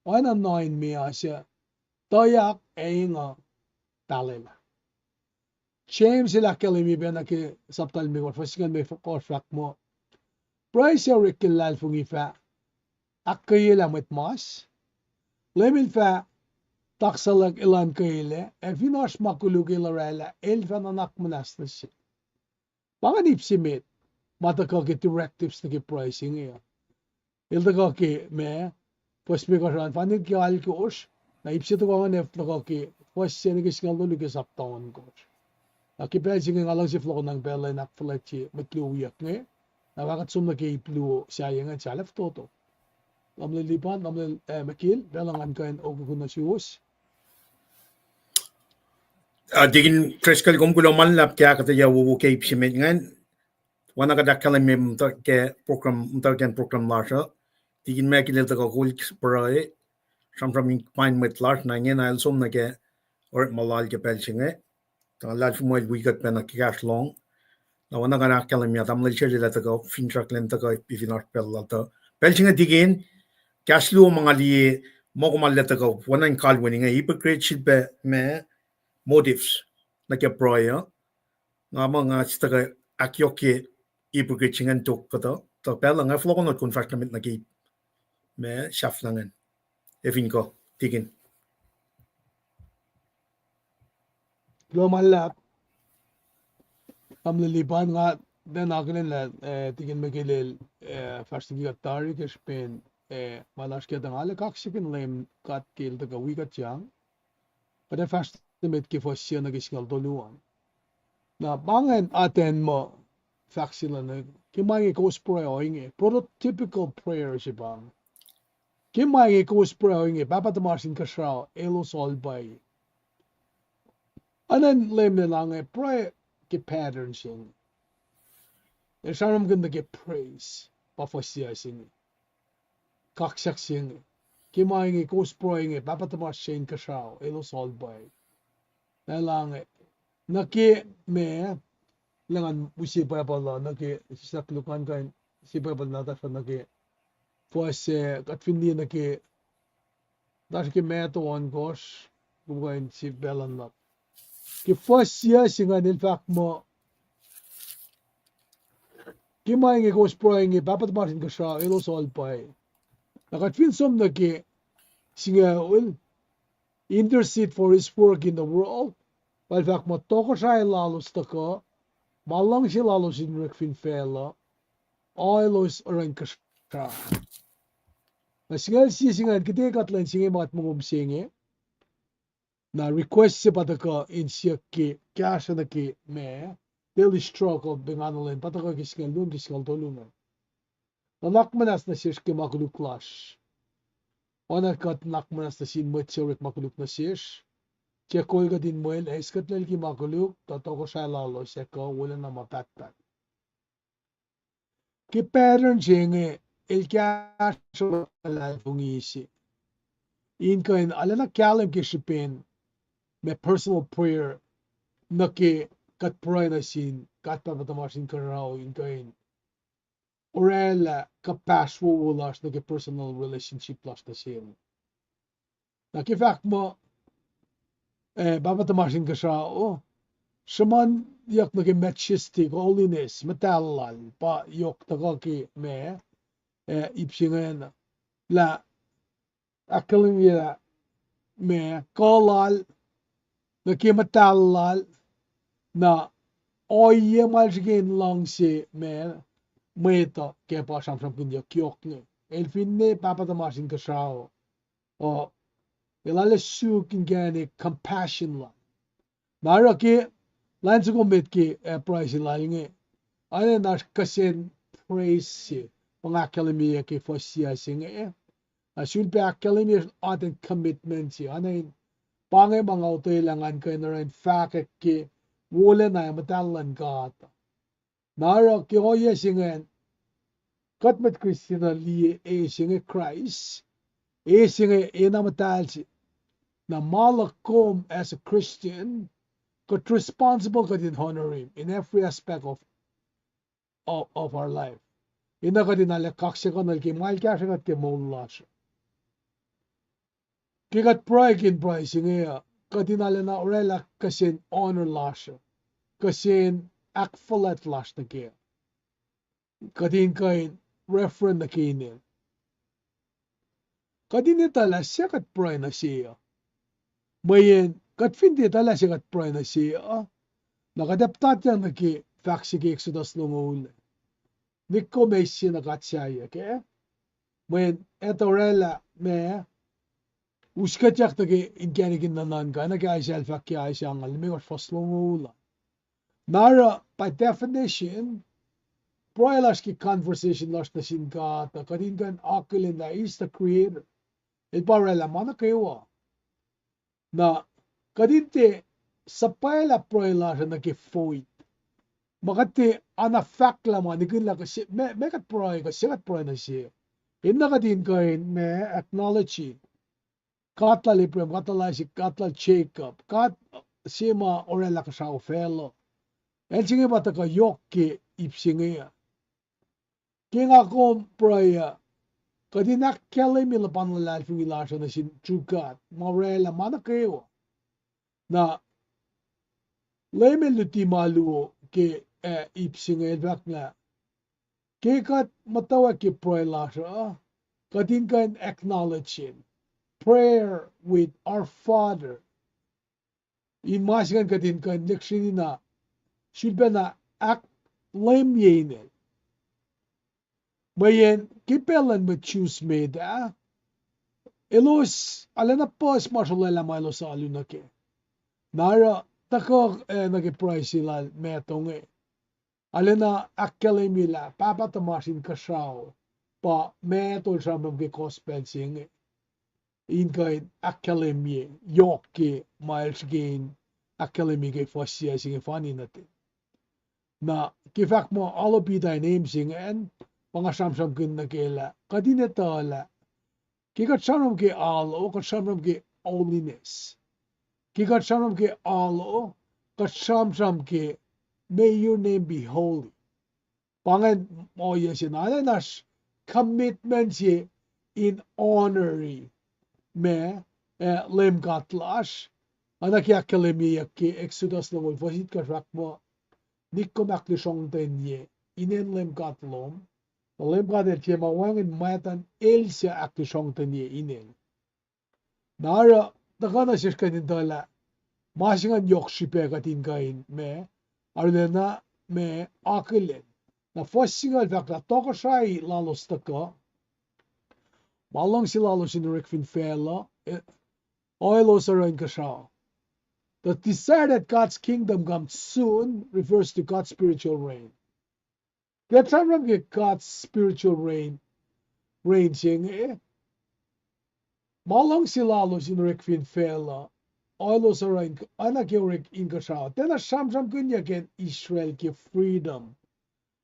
oana 9 me asya toyak einga talela James ila kelimi bena ke saptal me war fasikan me for fak mo price ya rekilal fungi fa akkayela met mas lemin fa taksalak ilan kayle efinos makulugi larela elfan anak monastas panganip simit mataka ke directives na ke pricing ya ildaga ke me pues me karan fanin ke alkos na ipsito ko nef na ke pues sene ke singaldo ke saptawan ko Kipelching ang alang si flow ng bella na flechi metluwiyak nge. Nawakat sum na kay plu sayang ang salaf toto. Namlilipan, makil, belangan kain o guna siwos. Digin kreskal kum kulo manlap kya kata ya wo kay psimet ngan wana kada kalam ke program lasha digin mekil ta ko kul Prue from pine with lash na ngen al som na ke or malal ke pelchinge ta lal mo we got pena cash long na wana kada kalam ya tam lel cheli ta ko fin truck len ta ko pifinart pel ta pelchinge digin cash lu mangali mo ko mal ta ko wana kal winning hypocrite shit be me motives na ke Prue nga mga staga akyoke ibugitchingan tok kato to pela nga flogo not confirmament na gi me shaflangan evin ko tigin Lo malap. Namlilipan nga den akin la tigin makilil first gi atari ke Spain malas ke dangale kaksakin lem kat kil ta gawi kat yang. Pada first met ki fosya na giskal doluan. Na bangen aten mo faksila na kimay ko spray o inge prototypical prayer si bang kimay ko spray o inge papatamasin ka siya elos all by anan lem na lang pray ki pattern sing saram ganda ki praise pafosya sing kaksak sing kimay ko spray inge papatamasin ka siya elos all by na lang naki me langan busi pa pala naki sisaklukan kan si pa pala nata sa naki pues kat findi naki das ki meto on gosh bukan si belan na ki first year singa in fact mo ki maing ko sproing papat martin ka siya elos all pai nakat fin som naki singa will intercede for his work in the world while fact mo Tokosrai lalos tako malang si lalos in rekfin fela elos orang ka siya singal si singan kite katlan singe mat mong singe na request si pataka in siya ki kya na ki me daily struggle benganolin pataka ki singal lum ki singal tolungan nakmanas na siya ki makuluklash ona kat nakmanas na sin mwet siya makuluk na siya siya kol ka din moel iskat lal ki makuluk tatoko siya lalo siya ka wala na mapatpat ki pattern singe el kya siya alay fungisi in kain alana kyalam ki shipin me personal prayer na ki kat Prue na sin kat papatamasin karao in kain orela kapaswo wulas na ki personal relationship plus na sin na ki fact mo papatamasin ka sao shaman yak na ki majestic holiness matalal pa yok taka ki me ipsingan la akalim ya me kolal na kimatalal na oye malgin lungse me mwet ke pa sam kunja kyok ne el finne papa tamasin ka sao o elale su kingane compassion la mara ke lance ko met ke price la nge ane nas kasen praise pangakademia ke fosia singe asul pe academia aten commitment si ane pangay mga utailangan kayo na rin fact ki wala na matalan ka ata. Nara ki oye singen katmet Christina liye singe Christ singe na matal si na malakom as a Christian kat responsible ka din honor him in every aspect of our life. Ina ka din kaksakin ki mahal kya siya kat ki mawala siya. Kikat Prue kin Prue singe kadinala na orela kasin honor lasha kasin akfalat lash na kaya kadin kain referent na kinin kadin itala siya kat Prue na siya mayin kat hindi itala siya kat Prue na siya nakadaptat yan na ki faksi ki Exodus lungul niko may siya nakatsaya kaya mayin eto orela me uskatyak tage inkanikin nanan ka na kaya siya alfakya siya ang alimig or faslong ula Nara, by definition, Proelashki conversation lash na sinkata, kadingan akollah na is the creator. Ibarela manakewa. Na kadinte sapayla proelash na kifoit. Makati anafakla man nikin ka si mekat proy ka sikat proy na siya. Inna kadin kain me acknowledge katla liprem katla si katla Jacob kat sima orela ka sa ofelo. El singe bata ka yokke ipsinge. Kinga kom proya kadinak kele mila panalal fingilasha na sin chukat morela manakeo na leme luti maluo ke ipsinge vakna ke kat matawa ke proelasha kadinkan acknowledging prayer with our Father imasgan kadinkan lekshinina shilbena ak lem yene mayen kipelan mo choose meda elos alena pas marshalela malo sa alunake nara tako nag-price sila metonge alena akkelemila papa tamasin kasao pa metol samam ke gospel singe inkain akkelemie yokke miles gain akkelemi ke fosia singe fani natin na kifak mo all be thy name singe en pangasamsam kin nakela kadinetala kikat samam ke alo kat samam ke holiness kikat samam ke alo kat samsam ke may your name be holy pangan mo yesin alenas commitment ye in honoring me lem katlash anak yakelemi yakke exodus no vosit karak mo nikkomak li song tenye inen lem katlom lem kader tema wangin matan elsia akli song tenye inen nara takana sishkanin dala masingan yokshipe katin kain me arlena me akilen na fossingal fakla Tokosrai lalos taka malong si lalos in rekfin fela elos around kasha. The desire that God's kingdom comes soon refers to God's spiritual reign. Get some get God's spiritual reign sing malong si lalos in rekfin fela elos around anak orek in kasha. Then a samsam kunya gen Israel ki freedom.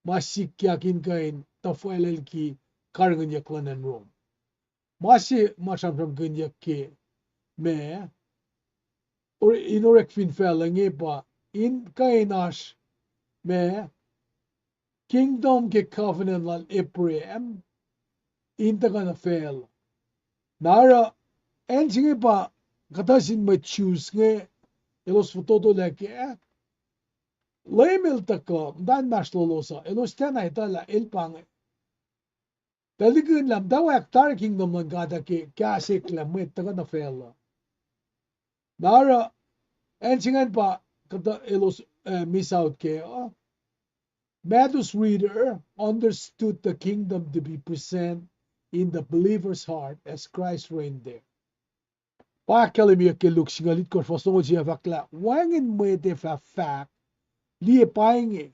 Masikyakin kain tafuelel ki karngan yaklanan rom. Masi masamsam ganyak ke me or inorek fin felange pa in kainas me kingdom ke covenant lan Abraham in taga fel. Nara en singe pa katasin ma choose nge elos fototo leke lemel taka dan maslolosa elos tena itala elpang Taligun lam dawa aktar kingdom ng gada ke kasik lam mwet taga na fela. Nara ensingan pa kata elos miss out ke Matthew's reader understood the kingdom to be present in the believer's heart as Christ reigned there. Pa kalimia ke luk singalit ko fasong siya fakla wangin mwete fa fak liye painge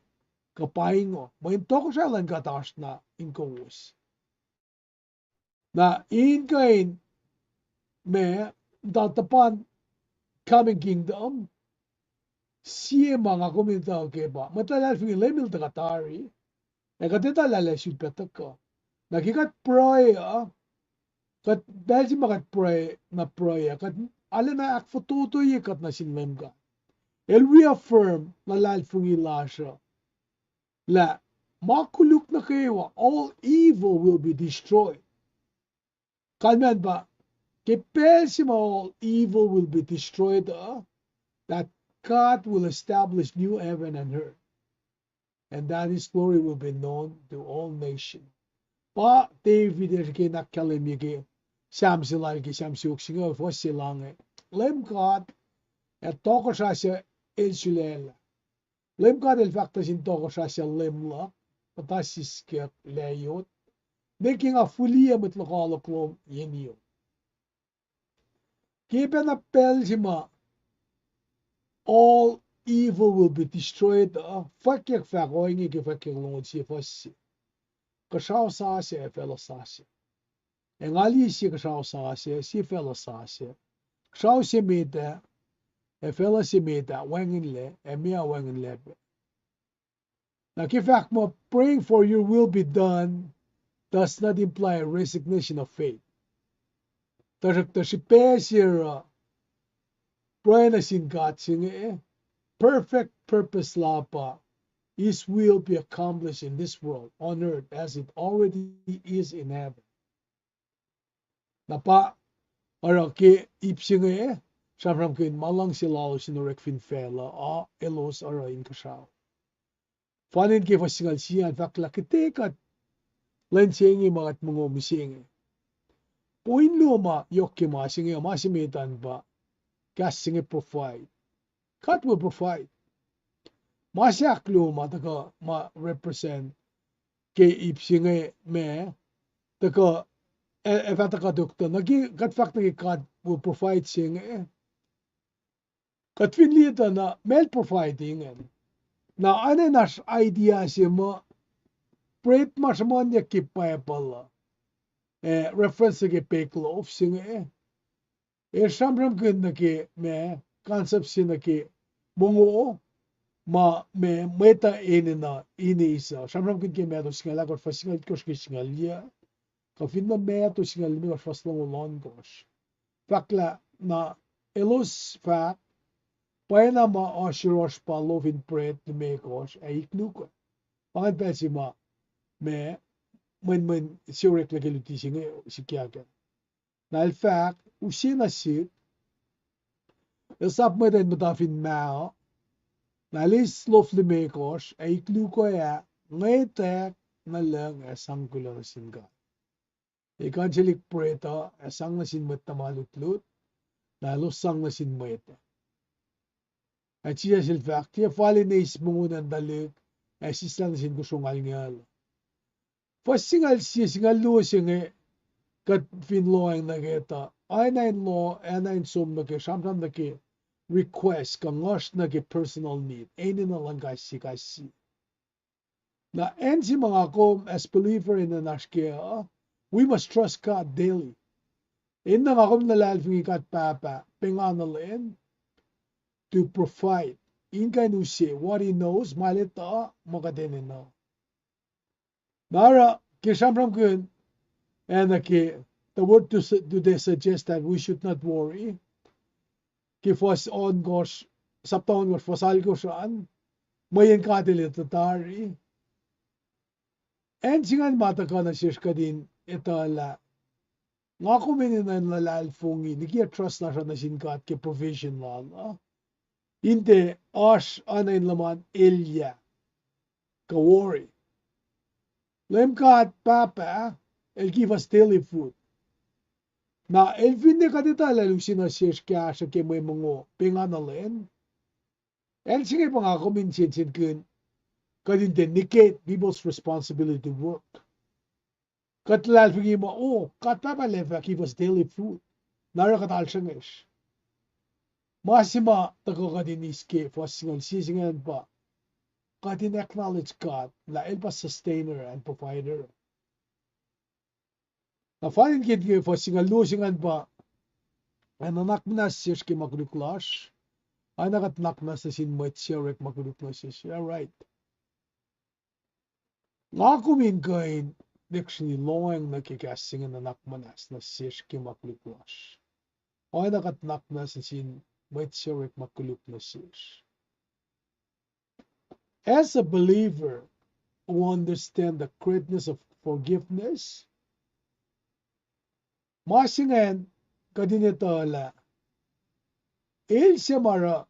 kapaingo main Tokosrai lang kataas na inkongos. Na inkain me datapan coming kingdom siya mga komenta ke ba matalal fi lemil takatari nakatita lalasit petaka nakikat Prue kat dahil si makat Prue na Prue kat alana ak fototo ye kat na sinlemga el reaffirm lalal fungi lasha la makuluk na kayo all evil will be destroyed kalman ba all evil will be destroyed, that God will establish new heaven and earth, and that his glory will be known to all nations. Pa David ke nakalimige samsilal ke samsiuksinga fosilange. Lem God et Tokosrai insulela. Lem God el fakta sin Tokosrai lemla, patasis ke layot, making a fulia mit lokalaklom yenio. Keep an appel sima all evil will be destroyed. Fakir fagoing ki fakir Lord si fasi. Kashaw sa se fellow sasi. Engali si kashaw sa se si fellow sasi. Kashaw si meta e fellow si meta wangin le e mia wangin lebe. Now ki fact mo praying for your will be done does not imply a resignation of faith. Tashipesira pray na sin God singe perfect purpose lapa. His will be accomplished in this world, on earth, as it already is in heaven. Napa, arake ipsinge, samram kin malang si lalos in orek fin fela, elos ara in kashaw. Fanin ke fasingal siyan, fakla kitekat, len singe mga at mga misinge. Puin luma, yok ke masinge, masimitan ba, kasing provide. God will provide. Masaklu mataka ma represent ke ipsinge me taka efataka doktor nagi kat fact nagi God will provide singe kat finlita na mel providing na ane nas idea si mo prep mas mon ya ki pacl reference ke pacl of singe samram kun nagi me concept sin nagi mungo ma me meta enina inisa samram kin ke me to singala got fasingal kos ke singalia ka fin ma me to singal mi got faslo lon gosh fakla na elos fa paena ma ashirosh pa lovin pret me gosh ai nuke pangan pesi ma me men siorek la geluti singe sikiaga na el fact usina sit esap me den mutafin mao Nalis lovely makers ay klukoya ngaytek na lang asang kulang singa. Ikan silik preta asang na sinmet na malutlut lalo sang na sinmet. At siya silfak tiya fali na ismungunan dalig ay sislang na singusungal ngal. Fasingal siya singal luwa singe kat finloang na kita. Ay na in law ay na in sum na ke samsam na ke request ka ngosh na ke personal need any na lang si na and si mga ko as believer in the nashkia we must trust God daily in na ako nalalfingi kat papa penganalin to provide in kanu siya what he knows malita makadinin na nara kisamram kun and the word do they suggest that we should not worry Kifos on gosh sapton gosh fosal goshan mayan kadil tatari and singan mata ka na shish kadin itala nga kuminin na lalal fungi nikiya trust na siya na sinkat ke provision lang inte ash anayin laman ilya ka worry lemkat papa el give us daily food na elfin ne kadita lalusin na siya kya siya ke may mga pinganalin. El sige pa nga kuminsin kun kadin dedicate people's responsibility to work. Kat lalfin mo kat papa lefa give us daily food. Nara katal siya ngesh. Masima tako kadin iske fasingal sisingan pa. Kadin acknowledge God la el pa sustainer and provider. Na fanin kid ke fasingal lusingan pa ang anak na siya ke magluklash ay nakatnak na sa sinmet siya rek magluklash siya right nga kumin kain actually loang nakikasingan anak manas na siya ke magluklash ay nakatnak na sa sinmet siya rek magluklash as a believer who understand the greatness of forgiveness masingan kadinitola il siya mara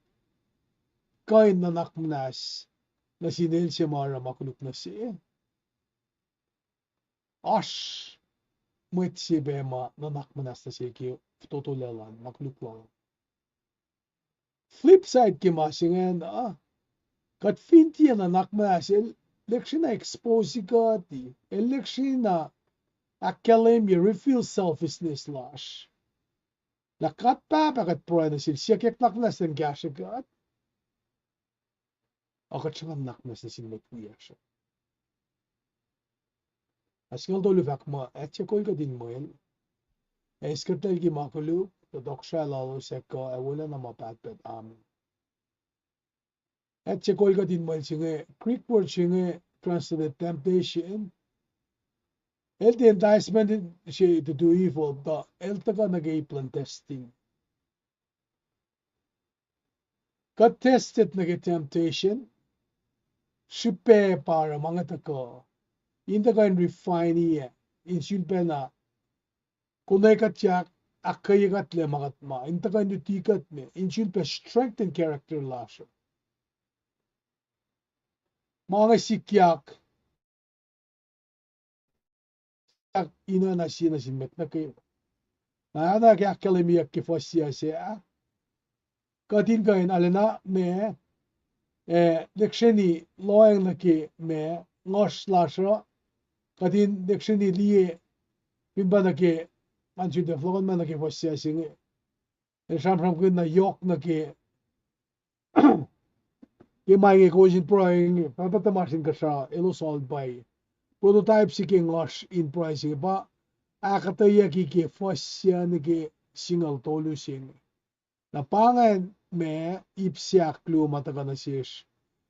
kain na nakmnas na sinil siya mara makuluk na siya ash mwet siya bema na nakmnas na siya kiyo tutulalan makuluk lang flip side ki masingan kat finti na nakmnas election na expose ka ti election na akketeyac reveal selfishness lash lakat pa pakat Prue na siya kek naklas ng gasyagat akatsanganak na sa sinmetwiya. Asngal dolu vakma etche koy ka din moel. Eskertel gi makulu Tokosrai lalos eko wala na mapatpet amin. Etche koy ka din moel singe Greek word singe translated temptation. El the enticement she to do evil, the el taga nag-plan testing. Kat tested nag-temptation, shipe para mga tako. Inta ka refine niya, insulpe na, kunay katyak, akketeyac le magatma, inta ka tikat me, insulpe strength and character lasho. Mga sikiyak, ina na siya na simet na kayo. Na kaya kalimiyak kifosya siya, katin kain alena me, deksheni loeng na ki me, ngos lasho, katin deksheni liye, pimba na ki, manchu de flogon man na ki fosya singe. Sham kun na yok na ki, ki mai ko jin Prue, papatamasin ka sa, elos all by. Prototype si ki ngos in Prue singe ba, akketeyac ki fosya na ki single tolu singe. Na pangan me faclu mataga na siya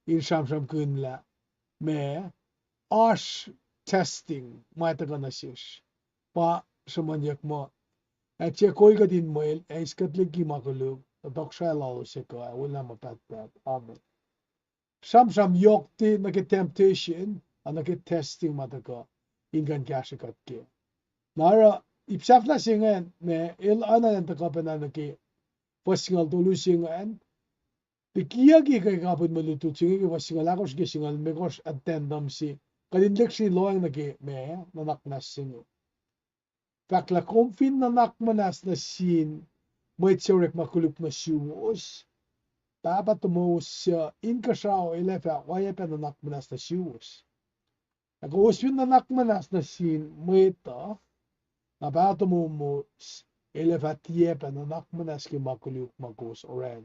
in sham kun la me ash testing mataga na siya pa samanyak mo at siya koy ka din mo ay skatlig ki makulog Tokosrai lalos ko wala mapatpat amen sham yok ti nag-temptation ang nag-testing mataga ingan kashakat ki nara ipsafla singan me ana ng takapan na pasingal tolu singan likiyac kay kapon malutut singa ki pasingal akos ki singal mekos attendam si kadindek si loang nagi me nanaknas singa facla confin nanakmanas na sin mwet orek makulup na wiowos dapat tumos inkasao elefa wayepa nanakmanas na wiowos nagos yun nanakmanas na sin mweta dapat tumos elevatiepa nanakmanas ki makulup magos orek.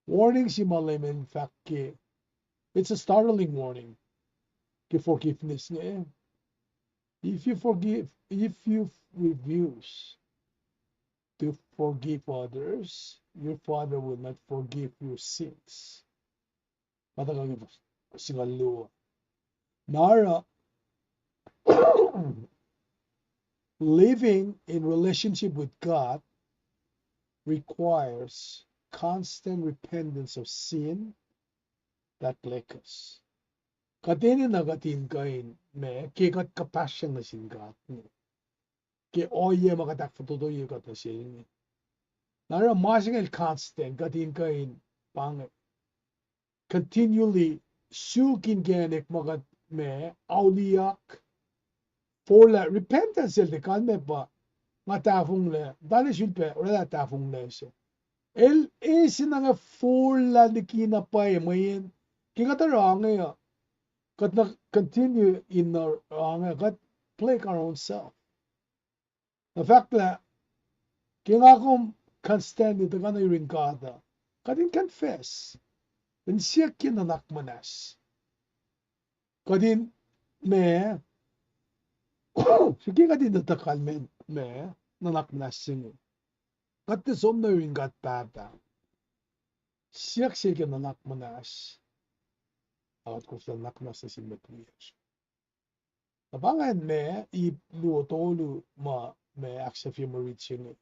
Warning si Malem in fact ki it's a startling warning ki forgiveness niya. If you refuse to forgive others, your Father will not forgive your sins. Matagal singaluwa. Nara living in relationship with God requires constant repentance of sin that lekas. Katini nagatin kain me kikat kapasyan na singat ni. Ki oye makatak fatuto yukat na sin. Nara masing constant katin kain pang continually sukin ganik makat me auliyak for la repentance el kan me pa matafung le dali sulpe wala tafung le siya. El nga full di kinapay mayin kikataranga kat na continue in our kat plague our own self. The fact that kingakom constant ito ka na irinkada kadin confess and siya kinanakmanas kadin me sige kadin natakal me nanakmanas singo kat the som na rinkat pata siya kinanakmanas at kung sa naknas na sinmetwiya. Nabangan me luotolu ma me aksafimoritsing.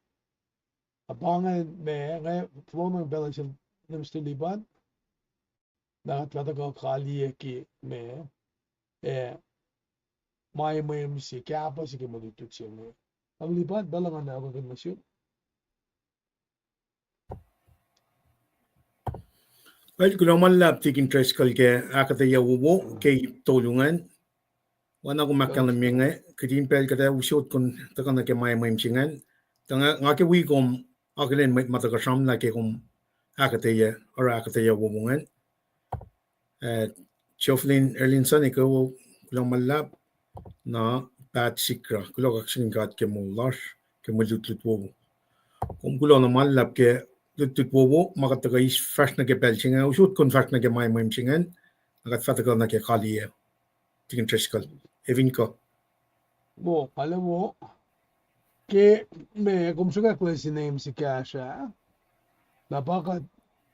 Nabangan me ngay flomang balance ng stiliban. Nakatlatagaw kaliye ki me may si kapa si kimalutut siya me. Ang liban balangan na ako kinmasyon. Well, kung lap tikin tres kalke akketeyac wubo kay tolungan. Wana ko makalaming kadin pel kada usot kun takana ke may singan. Tanga ngake wi kom akelen matakasam na ke kom akketeyac or akketeyac wubungan. Choflin Erlinson ikaw kulang malap na pat sikra kulo kaksakin ke mular ke mulutlut wubo. Kung kulo na malap ke Lutut wowo makataga is fresh na ke pelchingen usut kun fresh na ke mai mimchingen nagat fatagal na ke kaliye tigin treskal evinko Bo, alam mo, ke me kung suka klase name si Kasha, napakat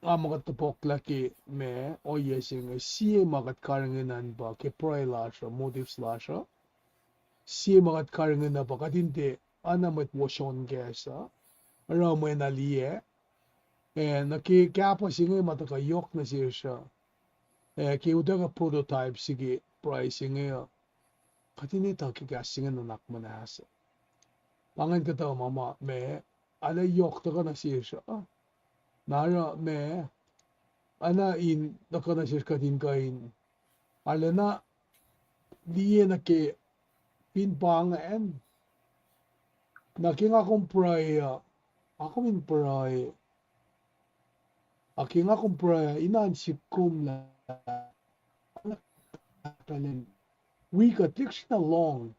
amakat tapok laki me o yesing siye makat karanginan ba ke Prue lasha, motives lasha, siye makat karanginan ba katinte anamat washon kesa, aram na liye, naki kapa singe mataka yok na siya siya, ke udaga prototype sige Prue singe katini taki kasingan na nakmanasa. Pangan kata mama me ala yok taka na siya siya. Nara me ana in taka na siya katin kain. Ala na diye na ke pinpangan. Naking akong Prue ako min Prue. Aking akong Prue inansip kum la. We got na long.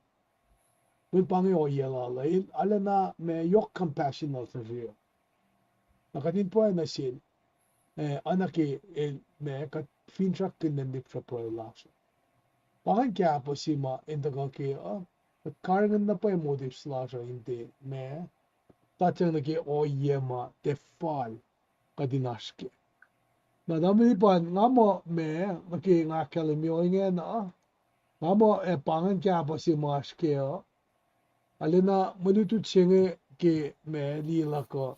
With pangi o yela la ala na me yok compassion na sa siya. Nakatin po na sin anaki me kat finchak kinandip sa Prue lasa. Pangan kaya po si ma indaga ki at karangan na pa yung motives lasa hindi me tatyang naki o yema defal kadinaske. Na dami pa nga mo me naki nga kalimyo nga na nga mo pangan kaya po si maske alina malutut singe ke me lila ko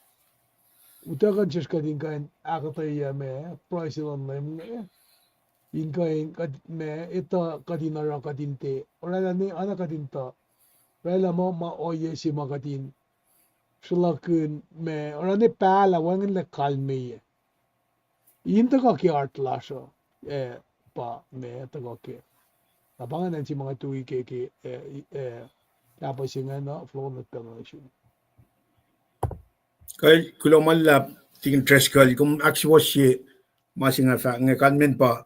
utagan just kadin kain akketeyac me price on me in kain kad me ita kadinara kadinte orala ni ana kadinta rela mo ma oye si makadin sulakun me orane pala wangin le kalme inta ka ki art lasho pa me ta ka ki abangan si mga tuwi ke tapos yung flow na conversion. kay kulomalla tigin treskal kum actually masinga fa nga kanmen pa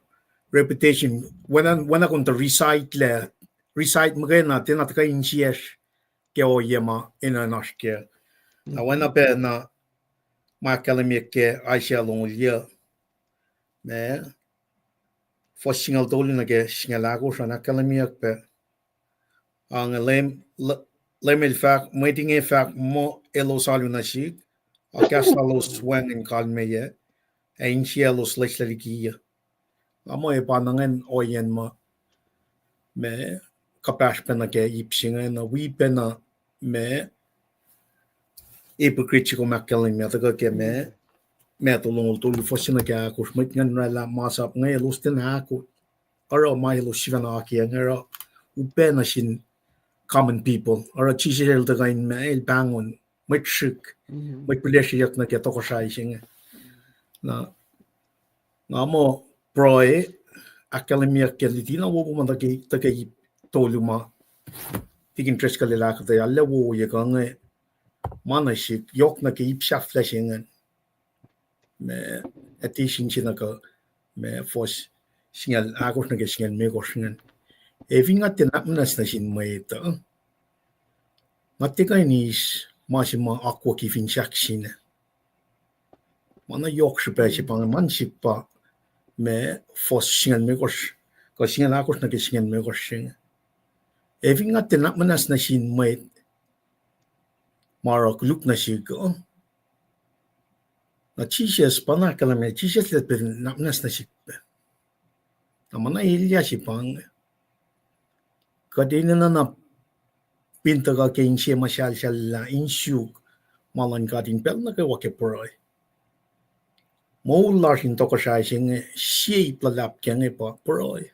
reputation wana kun to recite magana tinataka insies ke o yema ina naske na wana pe na makalamik ke aisha longulya me for single dolin na ke singalago sa nakalamik pe ang lemel fak meeting e fak mo elos alunasik akasalos wangin kalmeye ein cielos likiyac amo e panangen oyen ma me kapash pena ke ipsingen na we pena me hypocritical makalin me taga ke me tulung tul fosina ke akus mitngan la masap ngai lusten aku aro mai lo sivana ke ngara upena sin common people aro chisel taga in me el bangun mitshik mit lekiyac na ke Tokosrai singe na ngamo Prue akketeyac ke litina wo manda ke taga toluma tigin treskal la ka ya le wo ye ka nge manashik yok na ke ipsha flashingen me etishin china ka me fos singal agos na ke singal me gosingen evinga tenapnas na sin moeta matika inis masima akwa ki finchak sin mana yok shpechi pang manship pa me fos singal me gos ka singal agos na ke singal me gosingen evinga tenapnas na sin moet marok look na sigo na chishes pana kalame chishes le pen namnas na sikpe na mana ilya sipang kadina na pinta ka ke inche mashal la inshuk malan kadin pel na ke wake Prue mo larshin Tokosrai singe shei plalap kenge pa Prue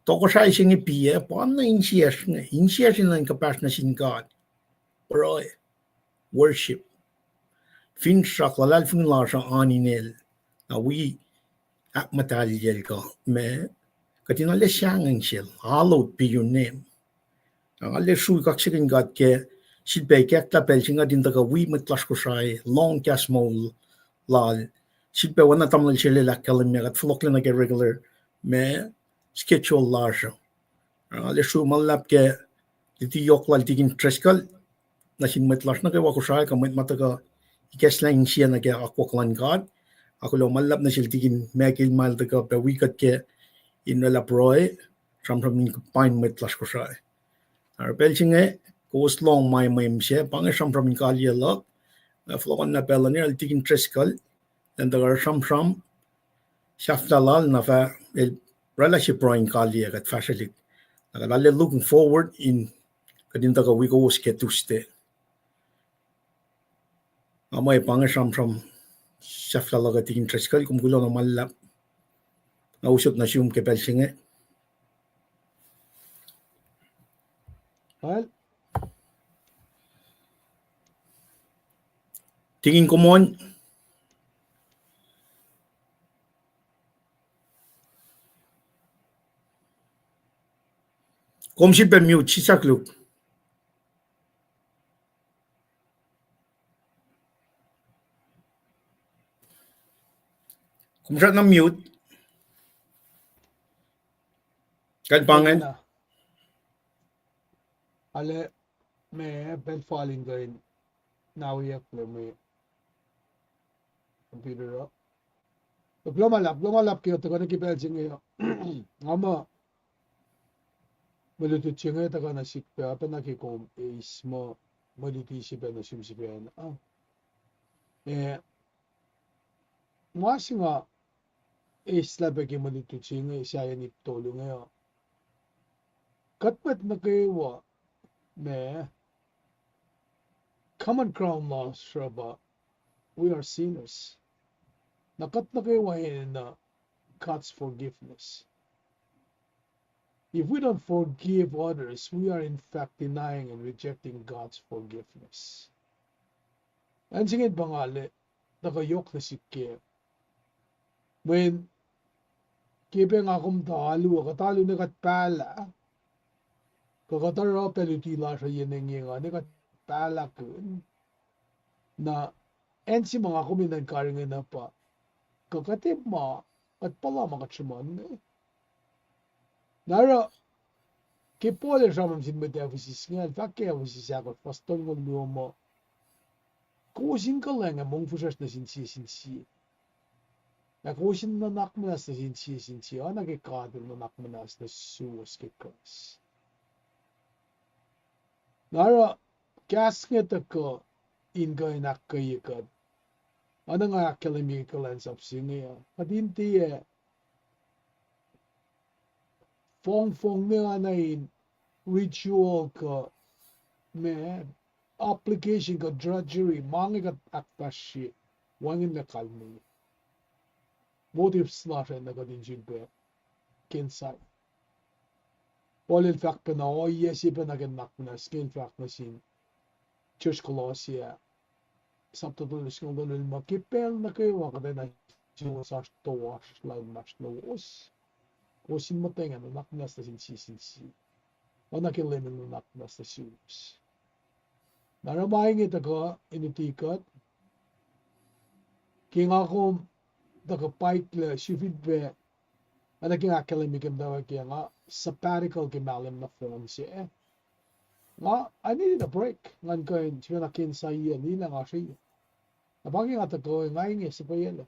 Tokosrai singe pie pa na inche na kapasna sin God Prue worship fin shaklalal fin larsha aninel na we at mataliyel ka me katina le shangen shell hallowed be your name ang ale shui kaksakin God ke shilbe ke tapel singa din taga we Kosrae long casmol lal shilbe wana tamlal shele la kalim gat flokle na ke regular me schedule larsha ang ale shui malap ke diti yoklal tigin treskal na sin metlash na ke Kosrae ka met mataga ikeslang siya na kaya akollah God akollah malap na sila tigin mekil mal taga pa wikat ke inala Prue from in Paing met las Kosrae pelchinge kos long my siya pang from in kalya lok flokan na pela ni tigin treskal and the from Shaftalal na fa el relationship Prue in kalya kat fashilik nakalalle looking forward in kadin taga wiowos ke tuste amay pang from Shaftalal kat tigin treskal kumgulo na malap nausap na siyum ke pelchinge Well, tingin ko mon kung si pe mute si Saklu kung siya na mute kan pangan na. Ale, may been falling going. Now we have may computer up. Lumalap kayo, taga nakipelsin ngayon. Ama, malutut siya ngayon, taga nasikpa, pa nakikom, is mo, maluti siya pa nasimsipa na. Mwasi nga, is labagi malutut siya ngayon, siya yan iptolo ngayon. Katpat na kayo, common ground laws, Shraba, we are sinners. Nakat na kayo na God's forgiveness. If we don't forgive others, we are in fact denying and rejecting God's forgiveness. And singit bangale, nakayok na si Kiev. When kipe nga akong katalo na katpala, kakataro pelutila sa yenenge nga, ni katpala kun, na ensi mga kuminan karingan na pa, kakatip ma, at pala makatsiman eh. Nara, kipoler samam sin metafisis nga, fakke afisis akot, pastor ng lumo, KahsInKol nga mong fusas na sinsi. Na KahsInKol na nakmanas na sinsi, nagikadil na nakmanas na suwas kikas. Nara, kas nga tako, inge nakkayakat, nga kalimi kulacnsap siya, patinti fong nga na ritual ka, application ka drudgery, mga aktashi, wangin na kalmi. Motives natin na kadin jilbe, kinsay. All in fact pa na, yes, iba naganak na, skin fact na sin, church Colossia, sabtatulis ng dalil makipel na kayo, wakada na siya sa towas, line match lowos. Kosin mo tenga, naknas na sinsi. O nakilemen na naknas na siwas. Naramahin ito ko, initikat, king ako, daga pacl, sifidbe, king akalimikam daw kaya nga, sabbatical kimalim na form siya. Nga, I needed a break. Ngan ko yun, siya nakinsay yan, nila nga siya. Napagin nga ito ko, nga inge sa payela.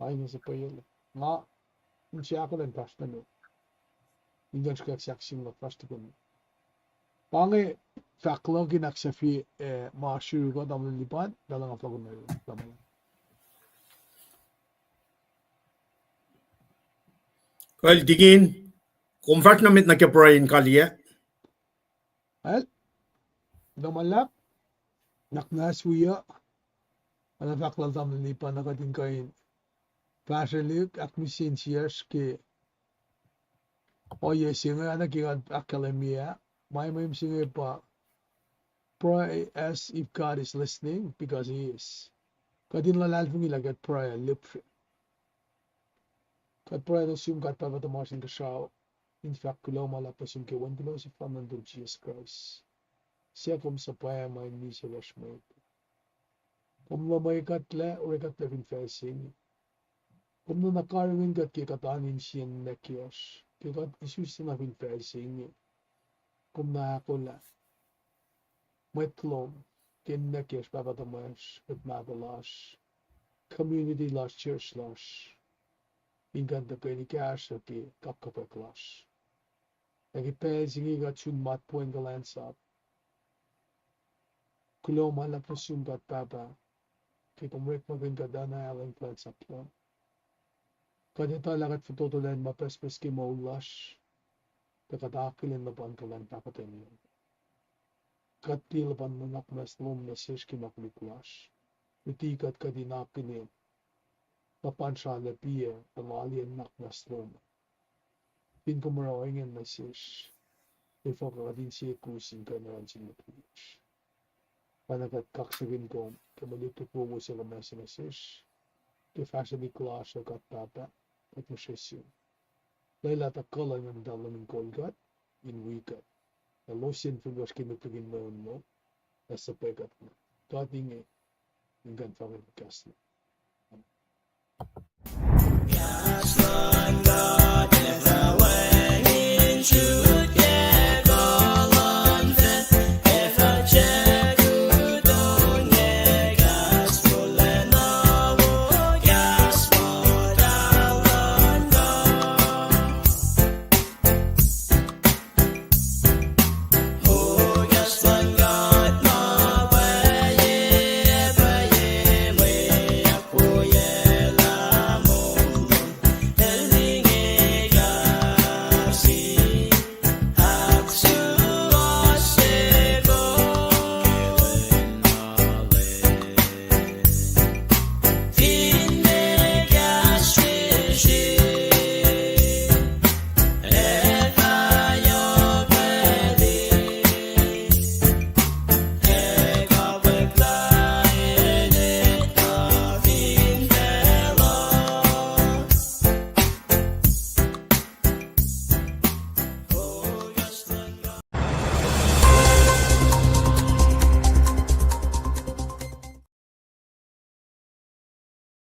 Nga, siya ako lang pas na no. Hindi siya kaksakin na pas na ko. Pange, faclu kinaksafi, maasuro ko tamang lipan, dalang ako na yun. well tingin comfort namit na ke Prue in kalya Well, damalap, naknas wiya, faclu tamang lipan na kating kain. Pacl at misensiyas ke oye singa nakikan akademia may singa pa Prue as if God is listening because he is. Kadin lalalfung ilagat Prue lip. Kat Prue na siyum kat pabatamarsin ka siya. In fact, kulaw malapasin ke wan kulaw si Fernando Jesus Christ. Siya kum sa paya may misa washmate. Kum lamay katla or katla confessing. Kung na nakarangin kat kikatanin siyang likiyac, kikat isus na confessing, kung na akollah, may tlom, kinnekies babadamas with madalas community las church las inganda penikash ki kakketeyac egi pezingi gat chun mat kulacnsap kuloma la presum gat baba ki komrek magin gadana alang kulacnsap lo kadita lagat futotolen mapespes ki maulas takadakilin laban kalan tapaten katil ban manak mas lum meses ki makliklas itikat kadinakinin papansala pia alien nak mas lum pin kumaraingin meses ifakadin siya kusin ka na sin makliklas panagat kaksakin ko kamalituk mo sila meses ki fashion class o katata at masyesyon dahil at akollah ng dalaming kolgat in wikat losin figos kinutugin mo sa pegat mo dating ang ganfangin kasla